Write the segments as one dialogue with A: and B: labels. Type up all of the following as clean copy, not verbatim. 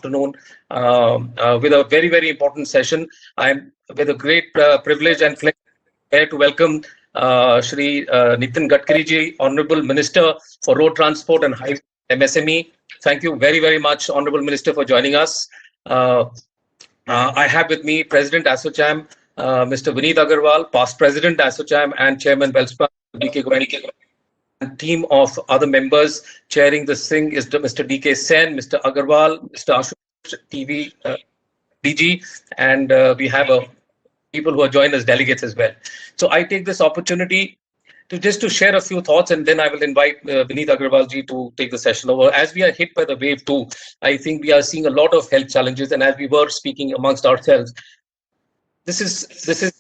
A: afternoon with a very, very important session. I'm with a great privilege and pleasure here to welcome Shri Nitin Gadkari ji, Honorable Minister for Road Transport and Highway MSME. Thank you very, very much, Honorable Minister, for joining us. I have with me President ASSOCHAM, Mr. Vineet Agarwal, past President ASSOCHAM and Chairman Welspun, DK Goenka. And team of other members chairing this thing is Mr. DK Sen, Mr. Agarwal, Mr. Ashutosh TV DG, and we have people who are joined as delegates as well. So I take this opportunity to share a few thoughts, and then I will invite Vineet Agarwal ji to take the session over. As we are hit by the wave 2, I think we are seeing a lot of health challenges, and as we were speaking amongst ourselves, this is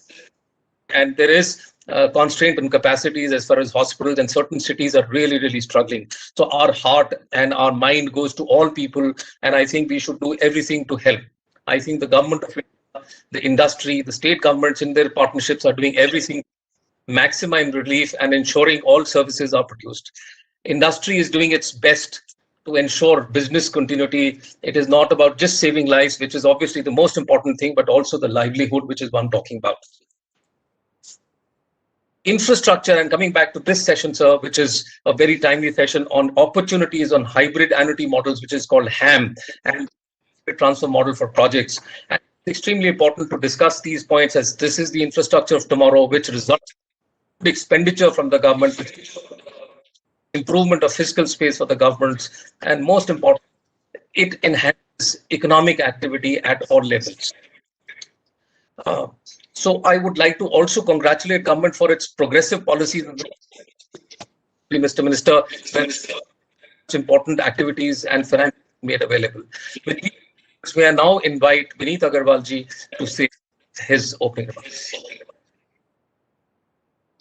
A: and there is constraint in capacities as far as hospitals, and certain cities are really, really struggling. So our heart and our mind goes to all people, and I think we should do everything to help. I think the government of India, the industry, the state governments in their partnerships are doing everything to maximize relief and ensuring all services are produced. Industry is doing its best to ensure business continuity. It is not about just saving lives, which is obviously the most important thing, but also the livelihood, which is one I'm talking about. Infrastructure, and coming back to this session, sir, which is a very timely session on opportunities on hybrid annuity models, which is called HAM, and transfer model for projects. And it's extremely important to discuss these points, as this is the infrastructure of tomorrow, which results in expenditure from the government, improvement of fiscal space for the governments, and most important, it enhances economic activity at all levels. So I would like to also congratulate government for its progressive policies. Mr. Minister, important activities and finance made available. With these, we now invite Vineet Agarwal ji to say his opening remarks.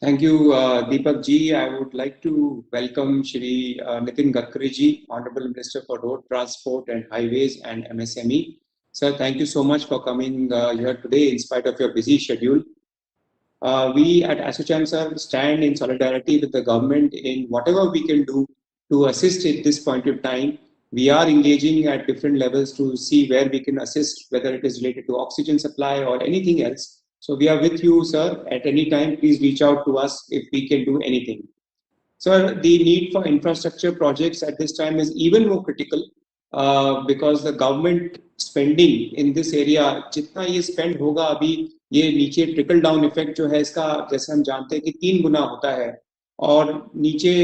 B: Thank you, Deepak ji. I would like to welcome Shri Nitin Gadkari ji, Honorable Minister for Road Transport and Highways and MSME. Sir, thank you so much for coming here today in spite of your busy schedule. We at ASSOCHAM, sir, stand in solidarity with the government in whatever we can do to assist at this point of time. We are engaging at different levels to see where we can assist, whether it is related to oxygen supply or anything else. So we are with you, sir. At any time, please reach out to us if we can do anything. Sir, the need for infrastructure projects at this time is even more critical because the government spending in this area, जितना ये spend होगा अभी, ये नीचे trickle down effect जो है इसका, जैसे हम जानते हैं कि 3 गुना होता है, और नीचे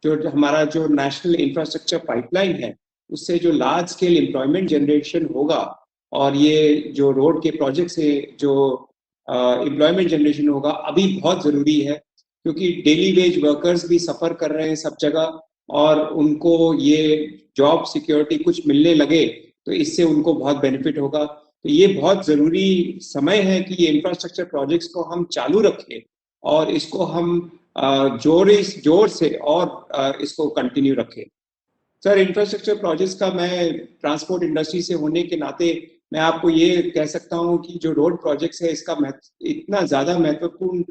B: जो हमारा जो national infrastructure pipeline है, उससे जो large scale employment generation होगा, और ये जो road के projects से जो employment generation होगा, अभी बहुत जरूरी है, क्योंकि daily wage workers भी suffer कर रहे हैं सब जगह, और उनको ये जॉब सिक्योरिटी कुछ मिलने लगे तो इससे उनको बहुत बेनिफिट होगा. तो ये बहुत जरूरी समय है कि ये इंफ्रास्ट्रक्चर प्रोजेक्ट्स को हम चालू रखें और इसको हम जोर से और इसको कंटिन्यू रखें. सर, इंफ्रास्ट्रक्चर प्रोजेक्ट्स का मैं ट्रांसपोर्ट इंडस्ट्री से होने के नाते मैं आपको ये कह सकता हूँ कि जो रोड प्रोजेक्ट्स है इसका इतना ज़्यादा महत्वपूर्ण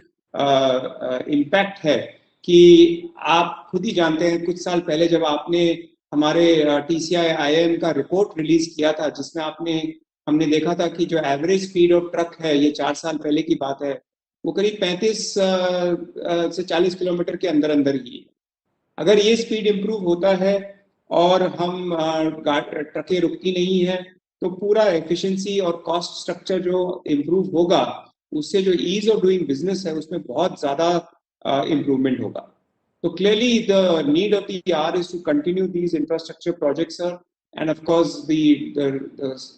B: इम्पैक्ट है कि आप खुद ही जानते हैं, कुछ साल पहले जब आपने हमारे TCI IIM का रिपोर्ट रिलीज किया था, जिसमें हमने देखा था कि जो एवरेज स्पीड ऑफ ट्रक है, ये 4 साल पहले की बात है, वो करीब 35 से 40 किलोमीटर के अंदर ही है. अगर ये स्पीड इम्प्रूव होता है और हम ट्रकें रुकती नहीं है, तो पूरा एफिशिएंसी और कॉस्ट स्ट्रक्चर जो इम्प्रूव होगा, उससे जो ईज ऑफ डूइंग बिजनेस है उसमें बहुत ज्यादा improvement hoga. So clearly the need of the hour is to continue these infrastructure projects, sir, and of course the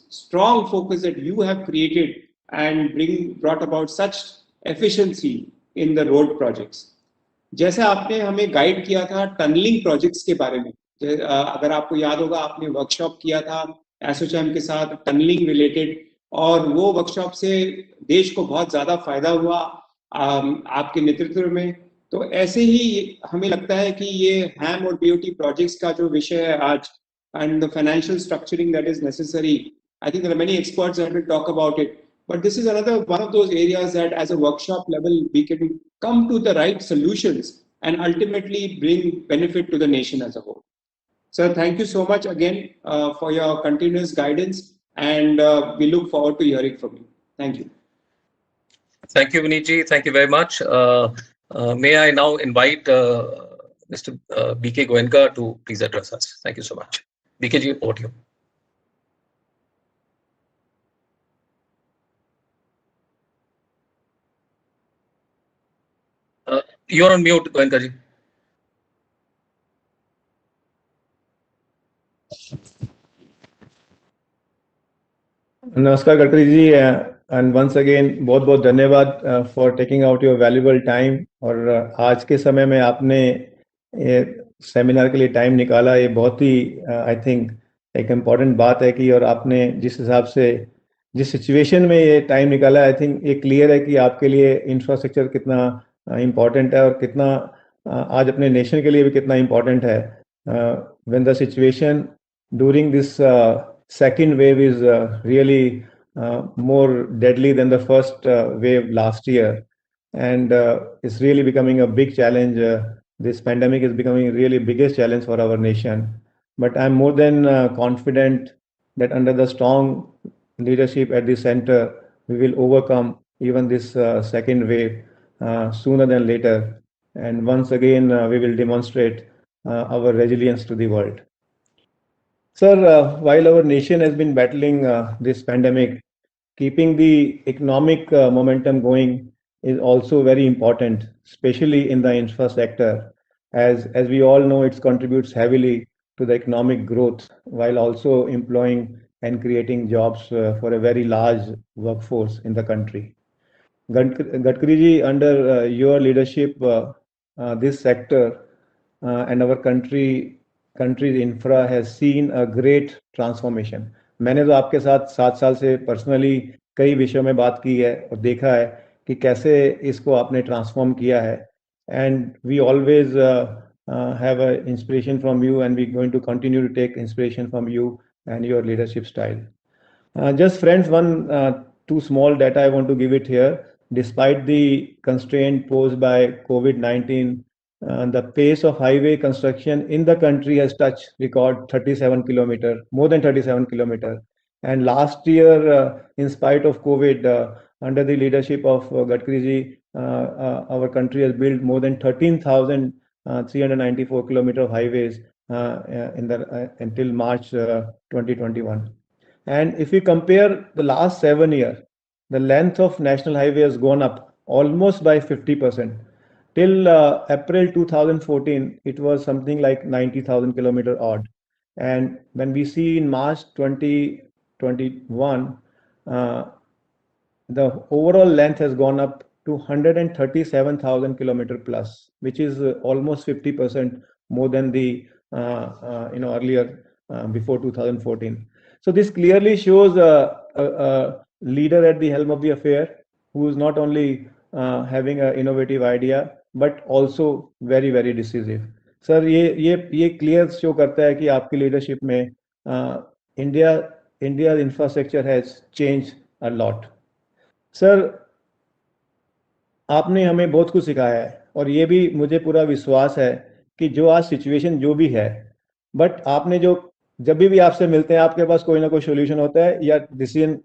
B: strong focus that you have created and brought about such efficiency in the road projects. जैसे आपने हमें guide किया था tunnelling projects के बारे में, अगर आपको याद होगा आपने वर्कशॉप किया था ASSOCHAM के साथ टनलिंग रिलेटेड, और वो वर्कशॉप से देश को बहुत ज्यादा फायदा हुआ आपके नेतृत्व में. तो ऐसे ही हमें लगता है कि ये हैम और BOT प्रोजेक्ट्स का जो विषय है आज, and the financial structuring that is necessary, I think there are many experts that will talk about it, but this is another one of those areas that as a workshop level we can come to the right solutions and ultimately bring benefit to the nation as a whole. Sir, thank you so much again for your continuous guidance, and we look forward to hearing from you. Thank you.
A: Thank you, Viniji. Thank you very much. May I now invite Mr. BK Goenka to please address us. Thank you so much. BKG, over to you. You're on mute, Goenka ji.
C: Namaskar Gadkari ji, and once again बहुत बहुत धन्यवाद for taking out your valuable time और आज के समय में आपने ये सेमिनार के लिए टाइम निकाला, ये बहुत ही आई थिंक एक इम्पॉर्टेंट बात है कि और आपने जिस हिसाब से जिस सिचुएशन में ये टाइम निकाला, आई थिंक ये क्लियर है कि आपके लिए इंफ्रास्ट्रक्चर कितना इम्पॉर्टेंट है और कितना आज अपने नेशन के लिए भी कितना इम्पॉर्टेंट है. When the situation during this second wave is really more deadly than the first wave last year, and it's really becoming a big challenge. This pandemic is becoming really biggest challenge for our nation, but I'm more than confident that under the strong leadership at the center, we will overcome even this second wave sooner than later, and once again we will demonstrate our resilience to the world. Sir, while our nation has been battling this pandemic, keeping the economic momentum going is also very important, especially in the infrastructure. As we all know, it contributes heavily to the economic growth while also employing and creating jobs for a very large workforce in the country. Gadkari ji, under your leadership, this sector and our country's infra has seen a great transformation. मैंने तो आपके साथ 7 साल से personally कई विषयों में बात की है और देखा है कि कैसे इसको आपने ट्रांसफॉर्म किया है. And we always have an inspiration from you, and we're going to continue to take inspiration from you and your leadership style. Just friends, two small data I want to give it here. Despite the constraint posed by COVID-19, the pace of highway construction in the country has touched record 37 kilometer, more than 37 kilometer. And last year, in spite of COVID, under the leadership of Gadkari ji, our country has built more than 13,394 kilometer of highways until March 2021. And if we compare the last 7 years, the length of national highway has gone up almost by 50%. Till April 2014, it was something like 90,000 kilometer odd. And when we see in March 2021, the overall length has gone up to 137,000 kilometer plus, which is almost 50% more than the earlier before 2014. So this clearly shows a leader at the helm of the affair who is not only having an innovative idea but also very very decisive. Sir, ये clear show करता है कि आपकी leadership में India's infrastructure has changed a lot. Sir, आपने हमें बहुत कुछ सिखाया है और ये भी मुझे पूरा विश्वास है कि जो आज सिचुएशन जो भी है, बट आपने जो जब भी आपसे मिलते हैं आपके पास कोई ना कोई सोल्यूशन होता है या डिसीजन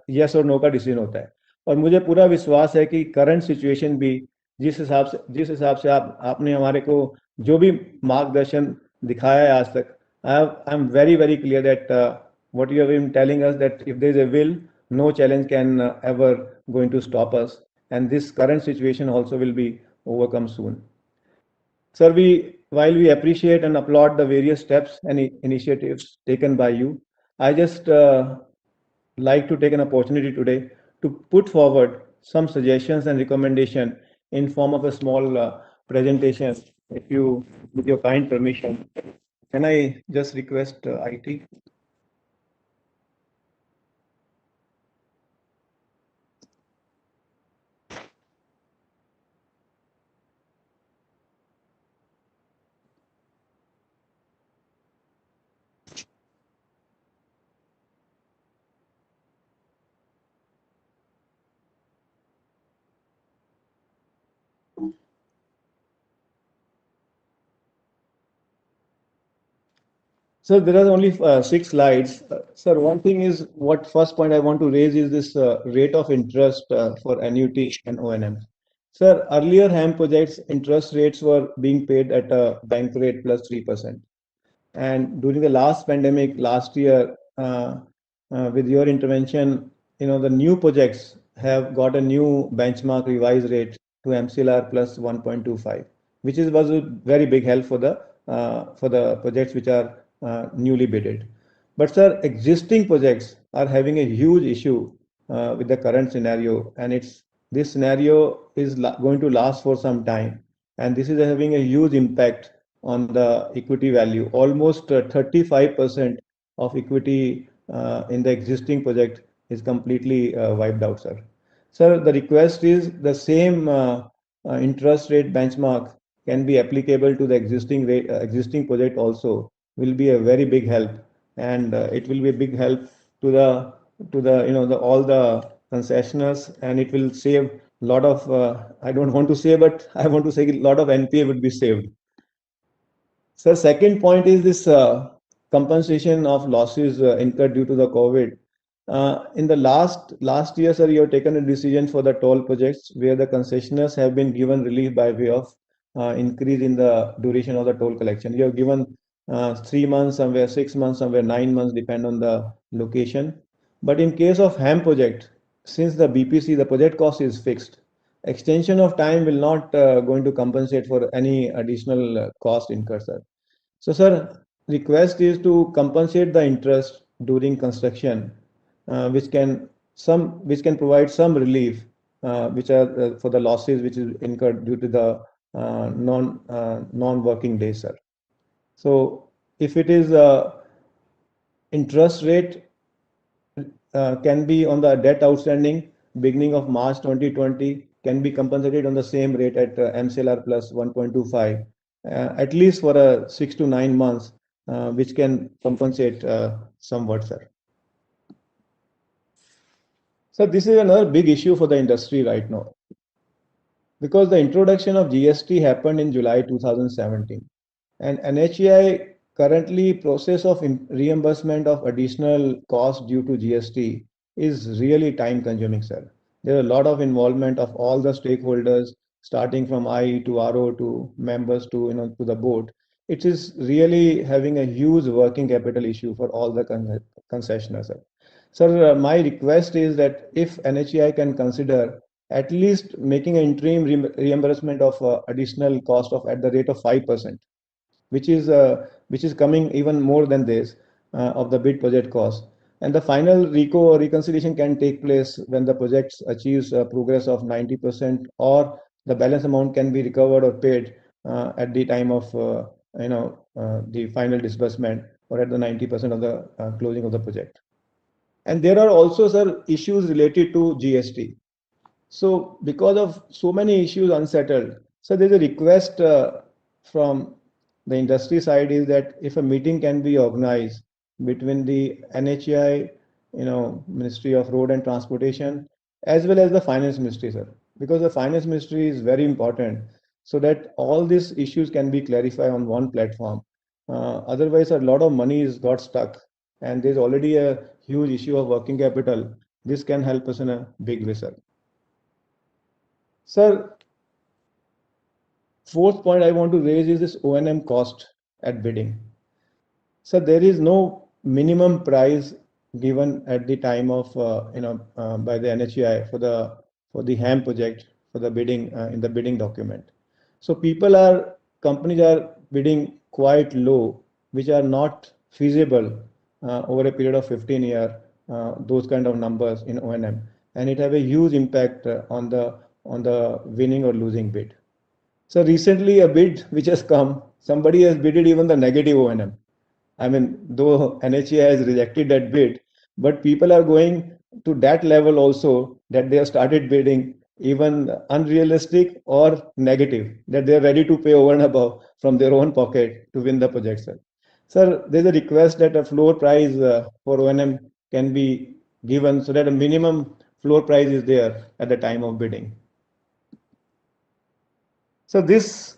C: यस और नो का डिसीजन होता है. और मुझे पूरा विश्वास है कि करंट सिचुएशन भी जिस हिसाब से आपने हमारे को जो भी मार्गदर्शन दिखाया है आज तक, I am very very clear that what you have been telling us that if there is a will, no challenge can ever going to stop us, and this current situation also will be overcome soon. Sir, while we appreciate and applaud the various steps and initiatives taken by you, I just like to take an opportunity today to put forward some suggestions and recommendation in form of a small presentation. If you, with your kind permission, can I just request IT? So there are only 6 slides. Sir, one thing is what first point I want to raise is this rate of interest for annuity and O&M. Sir, earlier HAM projects interest rates were being paid at a bank rate plus 3%. And during the last pandemic last year, with your intervention, the new projects have got a new benchmark revised rate to MCLR plus 1.25, which was a very big help for the projects which are newly bidded. But sir, existing projects are having a huge issue with the current scenario, and this scenario is going to last for some time, and this is having a huge impact on the equity value. Almost 35% of equity in the existing project is completely wiped out, sir. Sir, the request is the same interest rate benchmark can be applicable to the existing project also, will be a very big help, and it will be a big help to the all the concessioners, and it will save a lot of I don't want to say, but I want to say a lot of NPA would be saved. So second point is this compensation of losses incurred due to the COVID. In the last year, sir, you have taken a decision for the toll projects where the concessionaires have been given relief by way of increase in the duration of the toll collection. You have given 3 months, somewhere 6 months, somewhere 9 months, depend on the location. But in case of HAM project, since the BPC, the project cost is fixed, extension of time will not going to compensate for any additional cost incurred, sir. So, sir, request is to compensate the interest during construction, which can provide some relief, which are for the losses which is incurred due to the non-working days, sir. So, if it is interest rate can be on the debt outstanding beginning of March 2020 can be compensated on the same rate at MCLR plus 1.25, at least for 6 to 9 months, which can compensate somewhat, sir. So this is another big issue for the industry right now, because the introduction of GST happened in July 2017, and NHAI currently process of reimbursement of additional cost due to GST is really time consuming, sir. There are a lot of involvement of all the stakeholders, starting from IE to RO to members to the board. It is really having a huge working capital issue for all the concessionaires, sir. Sir, my request is that if NHAI can consider at least making an interim reimbursement of additional cost of at the rate of 5%, which is coming even more than this of the bid project cost. And the final reconciliation can take place when the project achieves a progress of 90%, or the balance amount can be recovered or paid at the time of the final disbursement, or at the 90% of the closing of the project. And there are also, sir, issues related to GST. So because of so many issues unsettled, so there's a request from the industry side is that if a meeting can be organized between the NHAI, Ministry of Road and Transportation, as well as the Finance Ministry, sir, because the Finance Ministry is very important, so that all these issues can be clarified on one platform. Otherwise, a lot of money is got stuck, and there's already a huge issue of working capital. This can help us in a big way, sir. Sir, fourth point I want to raise is this O&M cost at bidding. So there is no minimum price given at the time of by the NHAI for the HAM project for the bidding in the bidding document. So companies are bidding quite low, which are not feasible over a period of 15 years. Those kind of numbers in O&M, and it have a huge impact on the winning or losing bid. So recently a bid which has come, somebody has bidded even the negative O&M. I mean, though NHAI has rejected that bid, but people are going to that level also, that they have started bidding even unrealistic or negative, that they are ready to pay over and above from their own pocket to win the project, sir. Sir, there's a request that a floor price for O&M can be given, so that a minimum floor price is there at the time of bidding. So this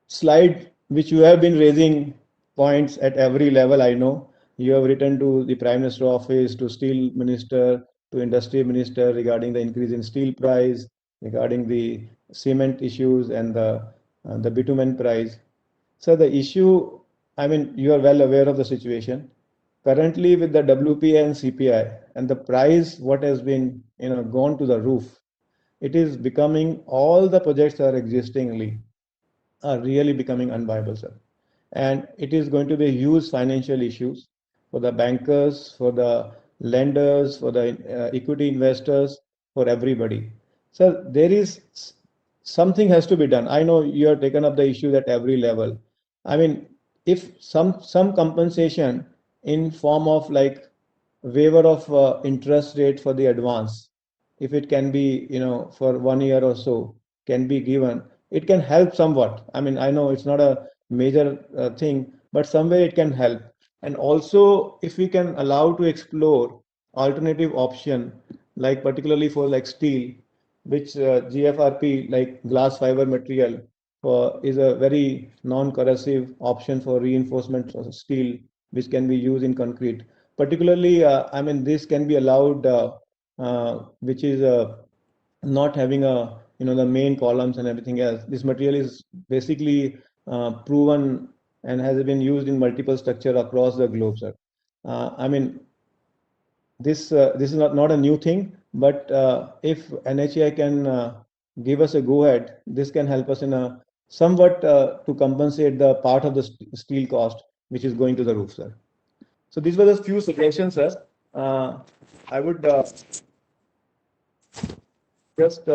C: slide which you have been raising points at every level. I know you have written to the Prime Minister office, to Steel Minister, to Industry Minister regarding the increase in steel price, regarding the cement issues and the bitumen price. So the issue, I mean, you are well aware of the situation. Currently, with the WPI and CPI and the price, what has been gone to the roof, it is becoming, all the projects are existingly are really becoming unviable, sir. And it is going to be huge financial issues for the bankers, for the lenders, for the equity investors, for everybody. So there is something has to be done. I know you have taken up the issue at every level. I mean, if some compensation in form of like waiver of interest rate for the advance, if it can be for 1 year or so can be given, it can help somewhat. I mean, I know it's not a major thing, but somewhere it can help. And also, if we can allow to explore alternative option, like particularly for like steel, which GFRP, like glass fiber material, is a very non-corrosive option for reinforcement of steel, which can be used in concrete. Particularly, I mean, this can be allowed, which is not having the main columns and everything else. This material is basically proven and has been used in multiple structure across the globe, sir. I mean, this is not a new thing, but if NHAI can give us a go ahead, this can help us in a somewhat to compensate the part of the steel cost which is going to the roof, sir. So these were the few suggestions, sir. I would just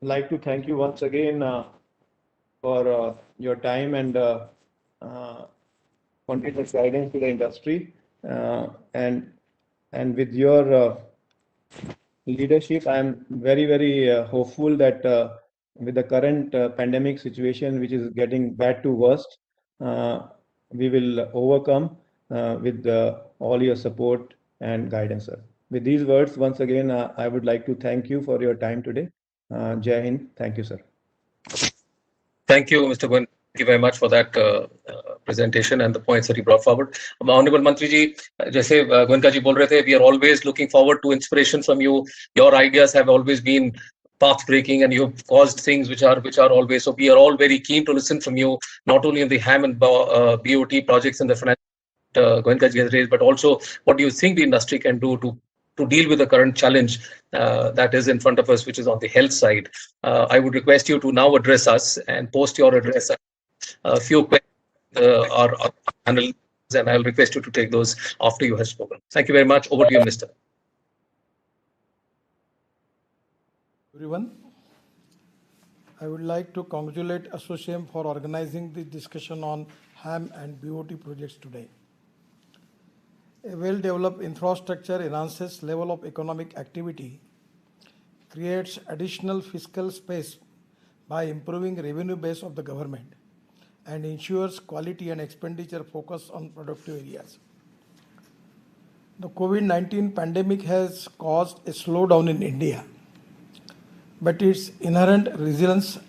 C: like to thank you once again for your time and continuous guidance to the industry, and with your leadership, I am very hopeful that with the current pandemic situation, which is getting bad to worst, we will overcome with all your support and guidance, sir. With these words, once again, I would like to thank you for your time today. Jai Hind. Thank you, sir.
A: Thank you, Mr. Goen. Thank you very much for that presentation and the points that you brought forward. Honorable Mantri ji, जैसे गोयनका जी बोल रहे थे, we are always looking forward to inspiration from you. Your ideas have always been path breaking, and you have caused things which are always. So we are all very keen to listen from you, not only in the HAM and BOT projects and the finance Goenka ji has raised, but also what do you think the industry can do to deal with the current challenge that is in front of us, which is on the health side. I would request you to now address us and post your address. A few questions are panel, and I'll request you to take those after you have spoken. Thank you very much. Over to you, Minister.
D: Everyone, I would like to congratulate ASSOCHAM for organizing this discussion on HAM and BOT projects today. A well-developed infrastructure enhances level of economic activity, creates additional fiscal space by improving revenue base of the government, and ensures quality and expenditure focus on productive areas. The COVID-19 pandemic has caused a slowdown in India, but its inherent resilience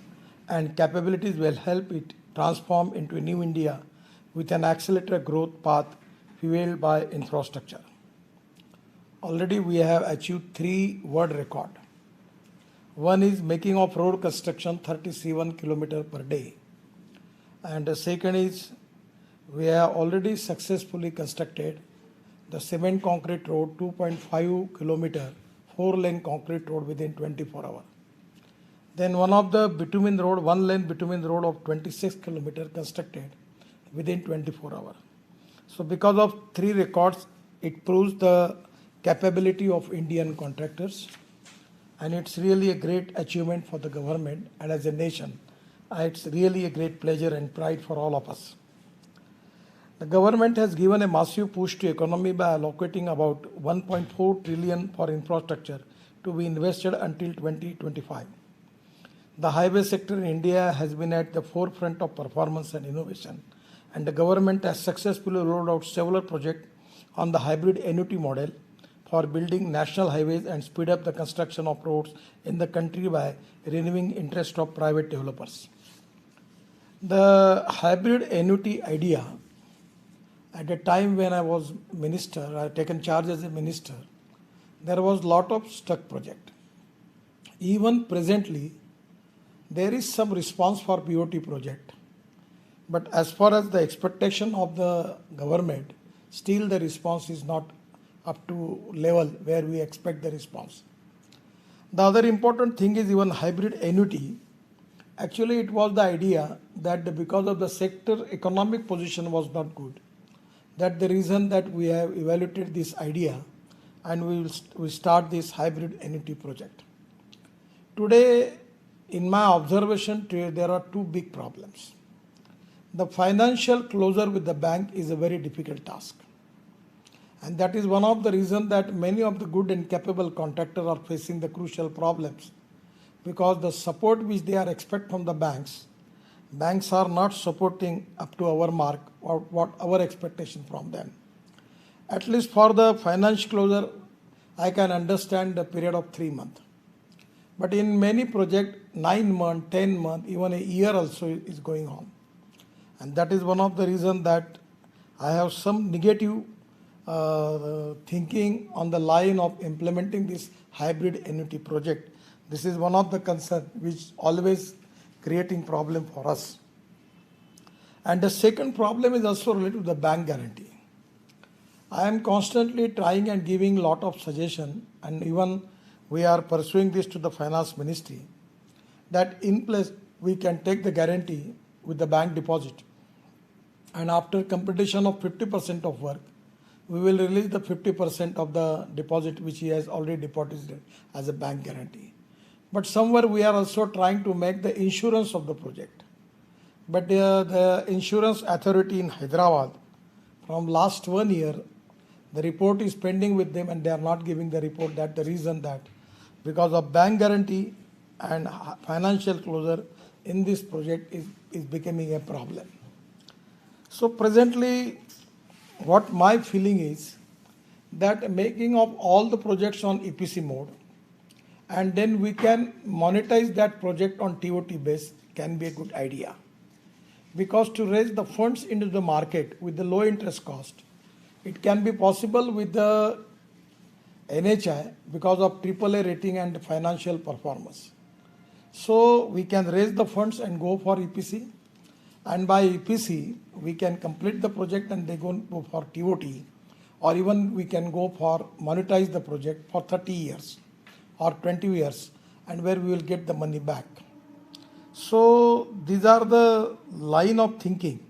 D: and capabilities will help it transform into a new India with an accelerated growth path fueled by infrastructure. Already we have achieved 3 world records. One is making of road construction 37 km per day. And the second is we have already successfully constructed the cement concrete road 2.5 km, 4-lane concrete road within 24 hours. Then one of the bitumen road, 1-lane bitumen road of 26 km constructed within 24 hours. So because of 3 records, it proves the capability of Indian contractors, and it's really a great achievement for the government, and as a nation, it's really a great pleasure and pride for all of us. The government has given a massive push to economy by allocating about 1.4 trillion for infrastructure to be invested until 2025. The highway sector in India has been at the forefront of performance and innovation, and the government has successfully rolled out several projects on the hybrid annuity model for building national highways and speed up the construction of roads in the country by renewing interest of private developers. The hybrid annuity idea At a time when I was minister, I had taken charge as a minister, there was lot of stuck project. Even presently, there is some response for BOT project. But as far as the expectation of the government, still the response is not up to level where we expect the response. The other important thing is even hybrid annuity. Actually, it was the idea that because of the sector economic position was not good. That's the reason that we have evaluated this idea and we start this hybrid annuity project. Today, in my observation, there are two big problems. The financial closure with the bank is a very difficult task. And that is one of the reasons that many of the good and capable contractors are facing the crucial problems. Because the support which they are expect from the banks are not supporting up to our mark or what our expectation from them. At least for the financial closure, I can understand the period of 3 months. But in many projects, 9 months, 10 months, even a year also is going on. And that is one of the reasons that I have some negative thinking on the line of implementing this hybrid annuity project. This is one of the concerns which always creating problem for us. And the second problem is also related to the bank guarantee. I am constantly trying and giving lot of suggestion, and even we are pursuing this to the finance ministry, that in place we can take the guarantee with the bank deposit. And after completion of 50% of work, we will release the 50% of the deposit which he has already deposited as a bank guarantee. But somewhere we are also trying to make the insurance of the project. But the insurance authority in Hyderabad, from last 1 year, the report is pending with them and they are not giving the report. That's the reason that because of bank guarantee and financial closure in this project is becoming a problem. So presently, what my feeling is that making of all the projects on EPC mode, and then we can monetize that project on TOT base can be a good idea. Because to raise the funds into the market with the low interest cost, it can be possible with the NHI because of AAA rating and financial performance. So we can raise the funds and go for EPC. And by EPC, we can complete the project and they go for TOT. Or even we can go for monetize the project for 30 years or 20 years and where we will get the money back. So these are the line of thinking.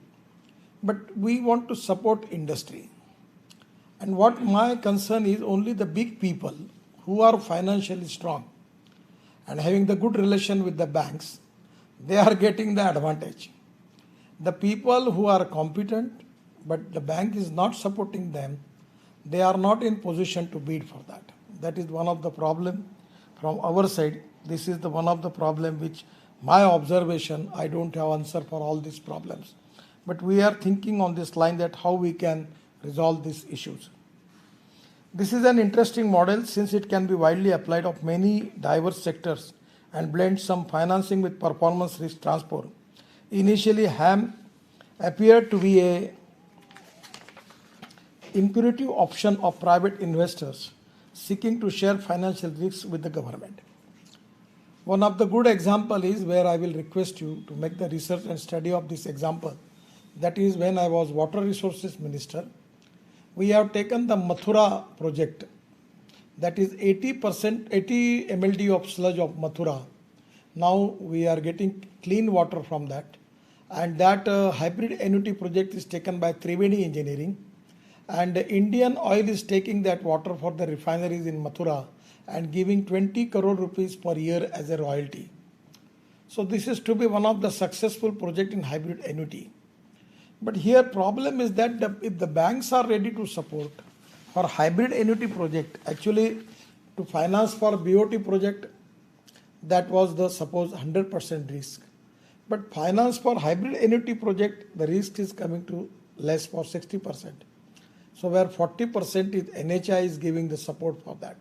D: But we want to support industry. And what my concern is only the big people who are financially strong and having the good relation with the banks, they are getting the advantage. The people who are competent, but the bank is not supporting them, they are not in position to bid for that. That is one of the problem from our side. This is the one of the problem which my observation, I don't have answer for all these problems. But we are thinking on this line that how we can resolve these issues. This is an interesting model since it can be widely applied of many diverse sectors and blend some financing with performance risk transport. Initially, HAM appeared to be a imperative option of private investors seeking to share financial risks with the government. One of the good example is where I will request you to make the research and study of this example. That is when I was Water Resources Minister. We have taken the Mathura project. That is 80 MLD of sludge of Mathura. Now we are getting clean water from that. And that hybrid annuity project is taken by Triveni Engineering. And Indian Oil is taking that water for the refineries in Mathura and giving 20 crore rupees per year as a royalty. So this is to be one of the successful project in hybrid annuity. But here problem is that if the banks are ready to support for hybrid annuity project, actually to finance for BOT project, that was the suppose 100% risk. But finance for hybrid annuity project, the risk is coming to less for 60%. So where 40% is NHI is giving the support for that.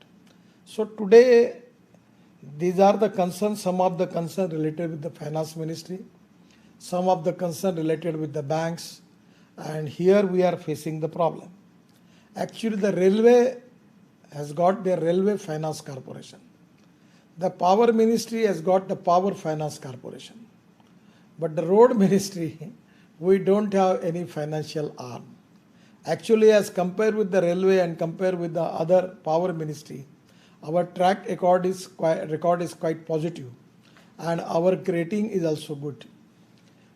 D: So today, these are the concerns, some of the concerns related with the finance ministry, some of the concerns related with the banks, And here we are facing the problem. Actually, the railway has got their Railway Finance Corporation. The Power Ministry has got the Power Finance Corporation. But the Road Ministry, we don't have any financial arm. Actually, as compared with the railway and compared with the other Power Ministry, our track record is quite positive, and our rating is also good.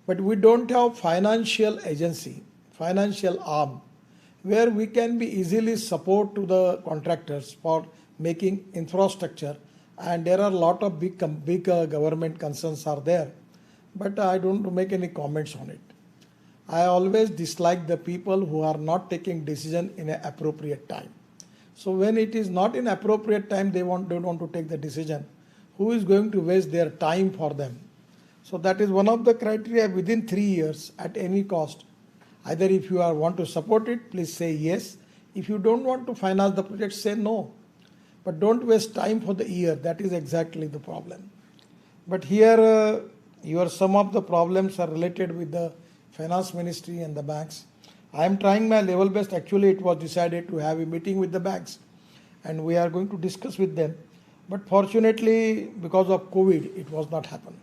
D: But we don't have financial agency, financial arm, where we can be easily support to the contractors for making infrastructure, and there are a lot of big government concerns are there, but I don't make any comments on it. I always dislike the people who are not taking decision in an appropriate time. So when it is not in appropriate time, they don't want to take the decision. Who is going to waste their time for them? So that is one of the criteria within 3 years at any cost. Either if you want to support it, please say yes. If you don't want to finance the project, say no. But don't waste time for the year. That is exactly the problem. But here, some of the problems are related with the Finance Ministry and the banks. I am trying my level best. Actually, it was decided to have a meeting with the banks, and we are going to discuss with them. But fortunately, because of COVID, it was not happen.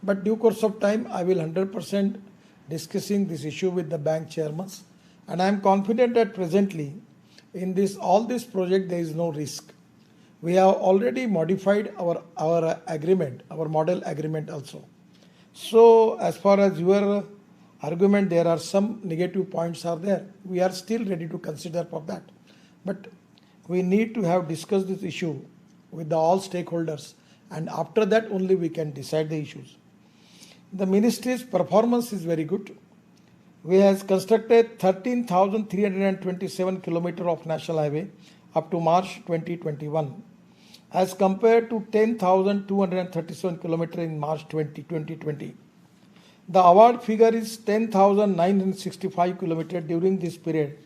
D: But due course of time, I will 100% discussing this issue with the bank chairmen, and I am confident that presently in all this project there is no risk. We have already modified our agreement, our model agreement also. So as far as your argument, there are some negative points are there. We are still ready to consider for that. But we need to have discussed this issue with all stakeholders, and after that only we can decide the issues. The ministry's performance is very good. We have constructed 13,327 kilometers of national highway up to March 2021 as compared to 10,237 kilometers in March 2020. The award figure is 10,965 kilometers during this period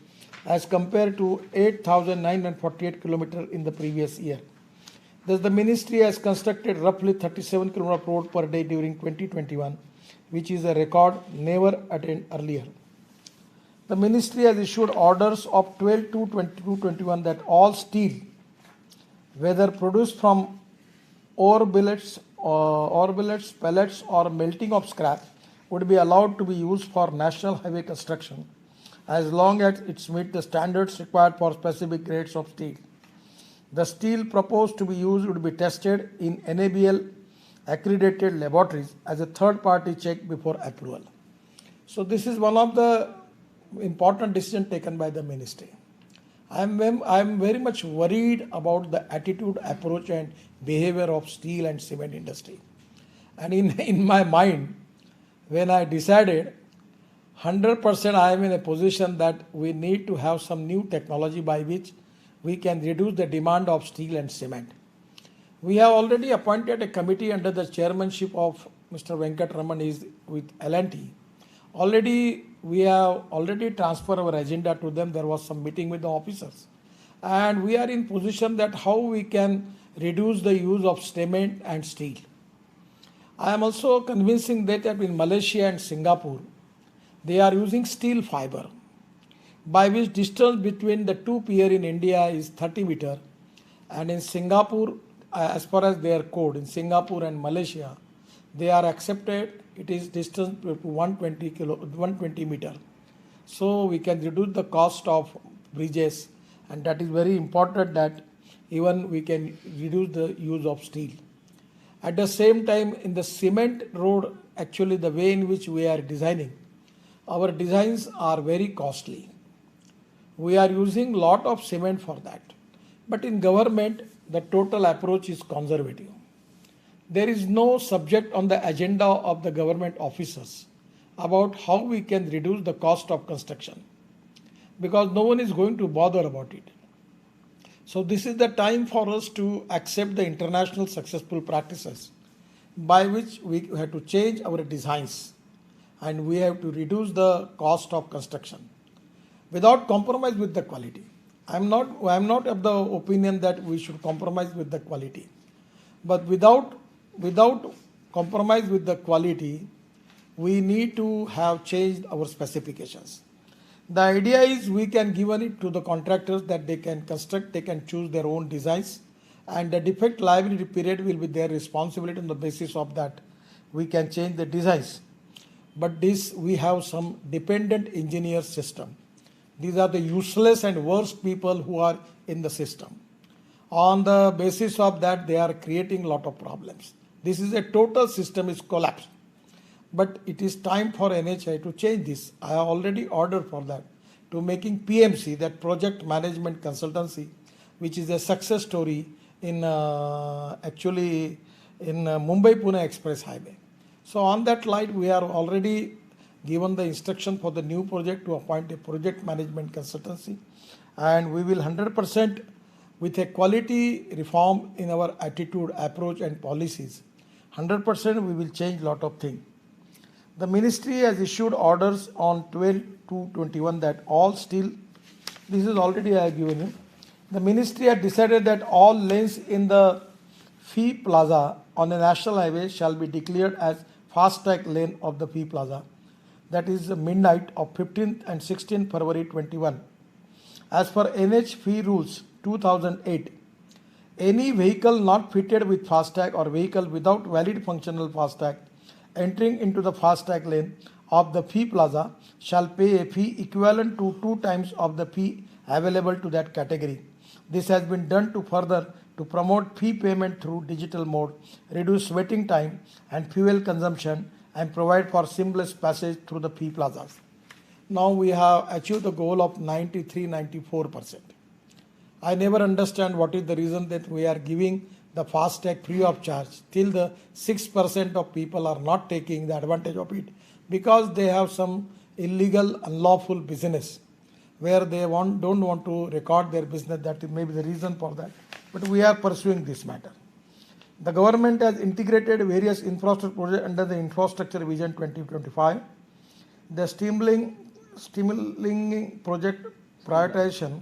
D: as compared to 8,948 kilometers in the previous year. Thus, the ministry has constructed roughly 37 km road per day during 2021, which is a record never attained earlier. The ministry has issued orders of 12/2/2021 that all steel, whether produced from ore billets, pellets, or melting of scrap, would be allowed to be used for national highway construction as long as it meets the standards required for specific grades of steel. The steel proposed to be used would be tested in NABL accredited laboratories as a third-party check before approval. So this is one of the important decisions taken by the ministry. I am very much worried about the attitude, approach, and behavior of steel and cement industry. And in my mind, when I decided 100% I am in a position that we need to have some new technology by which we can reduce the demand of steel and cement. We have already appointed a committee under the chairmanship of Mr. Venkat Raman with L&T. We have already transferred our agenda to them. There was some meeting with the officers. And we are in position that how we can reduce the use of cement and steel. I am also convincing that in Malaysia and Singapore, they are using steel fiber, by which distance between the two piers in India is 30 meters, and in Singapore, as far as their code, in Singapore and Malaysia, they are accepted, it is distance to 120 meters. So we can reduce the cost of bridges, and that is very important that even we can reduce the use of steel. At the same time, in the cement road, actually the way in which we are designing, our designs are very costly. We are using a lot of cement for that. But in government, the total approach is conservative. There is no subject on the agenda of the government officers about how we can reduce the cost of construction, because no one is going to bother about it. So this is the time for us to accept the international successful practices by which we have to change our designs and we have to reduce the cost of construction without compromise with the quality. I am not of the opinion that we should compromise with the quality, but without compromise with the quality, we need to have changed our specifications. The idea is we can give it to the contractors that they can construct, they can choose their own designs, and the defect liability period will be their responsibility. On the basis of that, we can change the designs. But this, we have some dependent engineer system. These are the useless and worst people who are in the system. On the basis of that, they are creating a lot of problems. This is a total system is collapsed. But it is time for NHAI to change this. I have already ordered for that, to making PMC, that project management consultancy, which is a success story in actually in Mumbai-Pune Express Highway. So on that light, we are already given the instruction for the new project to appoint a project management consultancy, and we will 100% with a quality reform in our attitude, approach and policies. 100% we will change lot of things. The ministry has issued orders on 12/2/21 that all steel, this is already I have given you. The ministry had decided that all lanes in the Fee Plaza on a national highway shall be declared as fast-track lane of the Fee Plaza. That is midnight of 15th and 16th February 21. As per NH Fee Rules 2008, any vehicle not fitted with FASTag or vehicle without valid functional FASTag entering into the FASTag lane of the Fee Plaza shall pay a fee equivalent to 2 times of the fee available to that category. This has been done to further to promote fee payment through digital mode, reduce waiting time and fuel consumption, and provide for seamless passage through the Fee Plazas. Now we have achieved the goal of 93-94%. I never understand what is the reason that we are giving the FASTag free of charge. Till the 6% of people are not taking the advantage of it because they have some illegal, unlawful business where they don't want to record their business. That may be the reason for that. But we are pursuing this matter. The government has integrated various infrastructure projects under the Infrastructure Vision 2025. The streamlining project prioritization,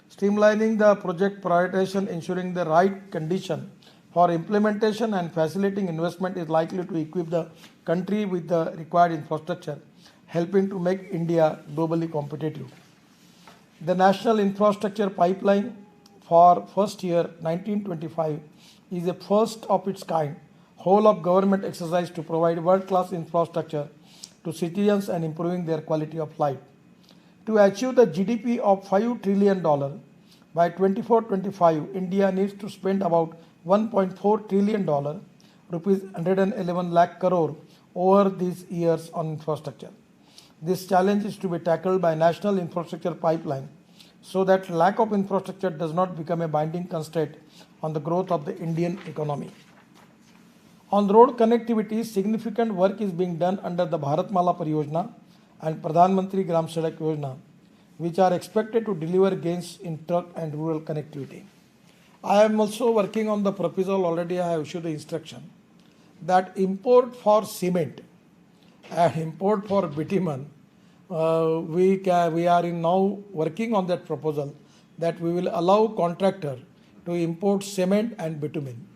D: streamlining the project prioritization, ensuring the right condition for implementation and facilitating investment is likely to equip the country with the required infrastructure, helping to make India globally competitive. The National Infrastructure Pipeline for first year 1925 is a first of its kind whole of government exercise to provide world-class infrastructure to citizens and improving their quality of life. To achieve the GDP of $5 trillion by 2024-25, India needs to spend about $1.4 trillion, rupees 111 lakh crore over these years on infrastructure. This challenge is to be tackled by National Infrastructure Pipeline so that lack of infrastructure does not become a binding constraint on the growth of the Indian economy. On road connectivity, significant work is being done under the Bharatmala Pariyojana and Pradhan Mantri Gram Sadak Yojana, which are expected to deliver gains in truck and rural connectivity. I am also working on the proposal, already I have issued the instruction, that import for cement and import for bitumen, we are now working on that proposal that we will allow contractor to import cement and bitumen,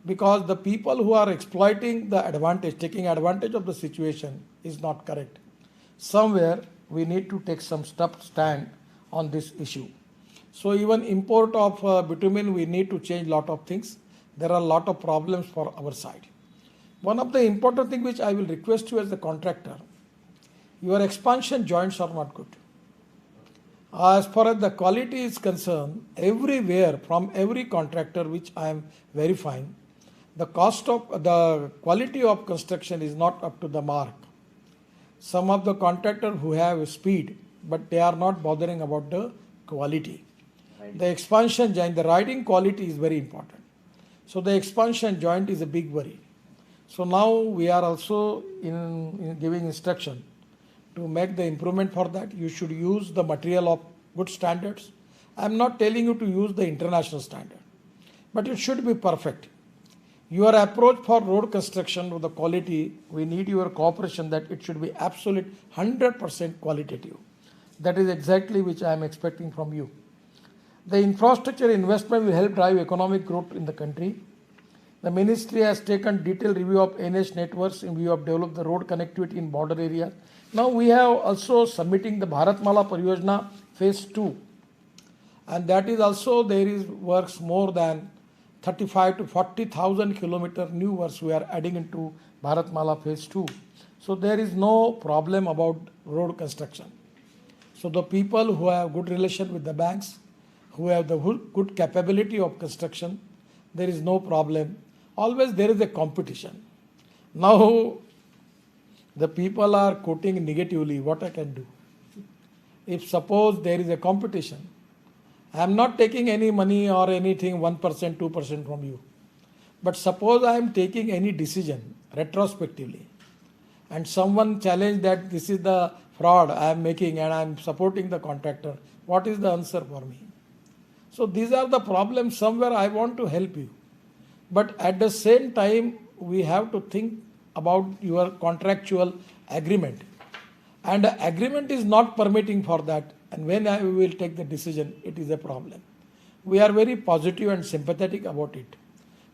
D: because the people who are exploiting the advantage, taking advantage of the situation is not correct. Somewhere we need to take some stand on this issue. So even import of bitumen, we need to change lot of things. There are a lot of problems for our side. One of the important things which I will request you as the contractor, your expansion joints are not good. As far as the quality is concerned, everywhere from every contractor which I am verifying, the quality of construction is not up to the mark. Some of the contractors who have speed, but they are not bothering about the quality. Right. The expansion joint, the riding quality is very important. So the expansion joint is a big worry. So now we are also in giving instruction to make the improvement for that. You should use the material of good standards. I am not telling you to use the international standard, but it should be perfect. Your approach for road construction with the quality, we need your cooperation that it should be absolute 100% qualitative. That is exactly which I am expecting from you. The infrastructure investment will help drive economic growth in the country. The ministry has taken detailed review of NH networks in view of develop the road connectivity in border areas. Now we have also submitting the Bharatmala Pariyojana phase 2, and that is also there is works more than 35 to 40,000 kilometer new works we are adding into Bharatmala phase 2. So there is no problem about road construction. So the people who have good relation with the banks, who have the good capability of construction, there is no problem. Always there is a competition. Now the people are quoting negatively, what I can do? If suppose there is a competition, I am not taking any money or anything 1%, 2% from you. But suppose I am taking any decision retrospectively and someone challenge that this is the fraud I am making and I am supporting the contractor, what is the answer for me? So these are the problems. Somewhere I want to help you. But at the same time, we have to think about your contractual agreement. And the agreement is not permitting for that. And when I will take the decision, it is a problem. We are very positive and sympathetic about it.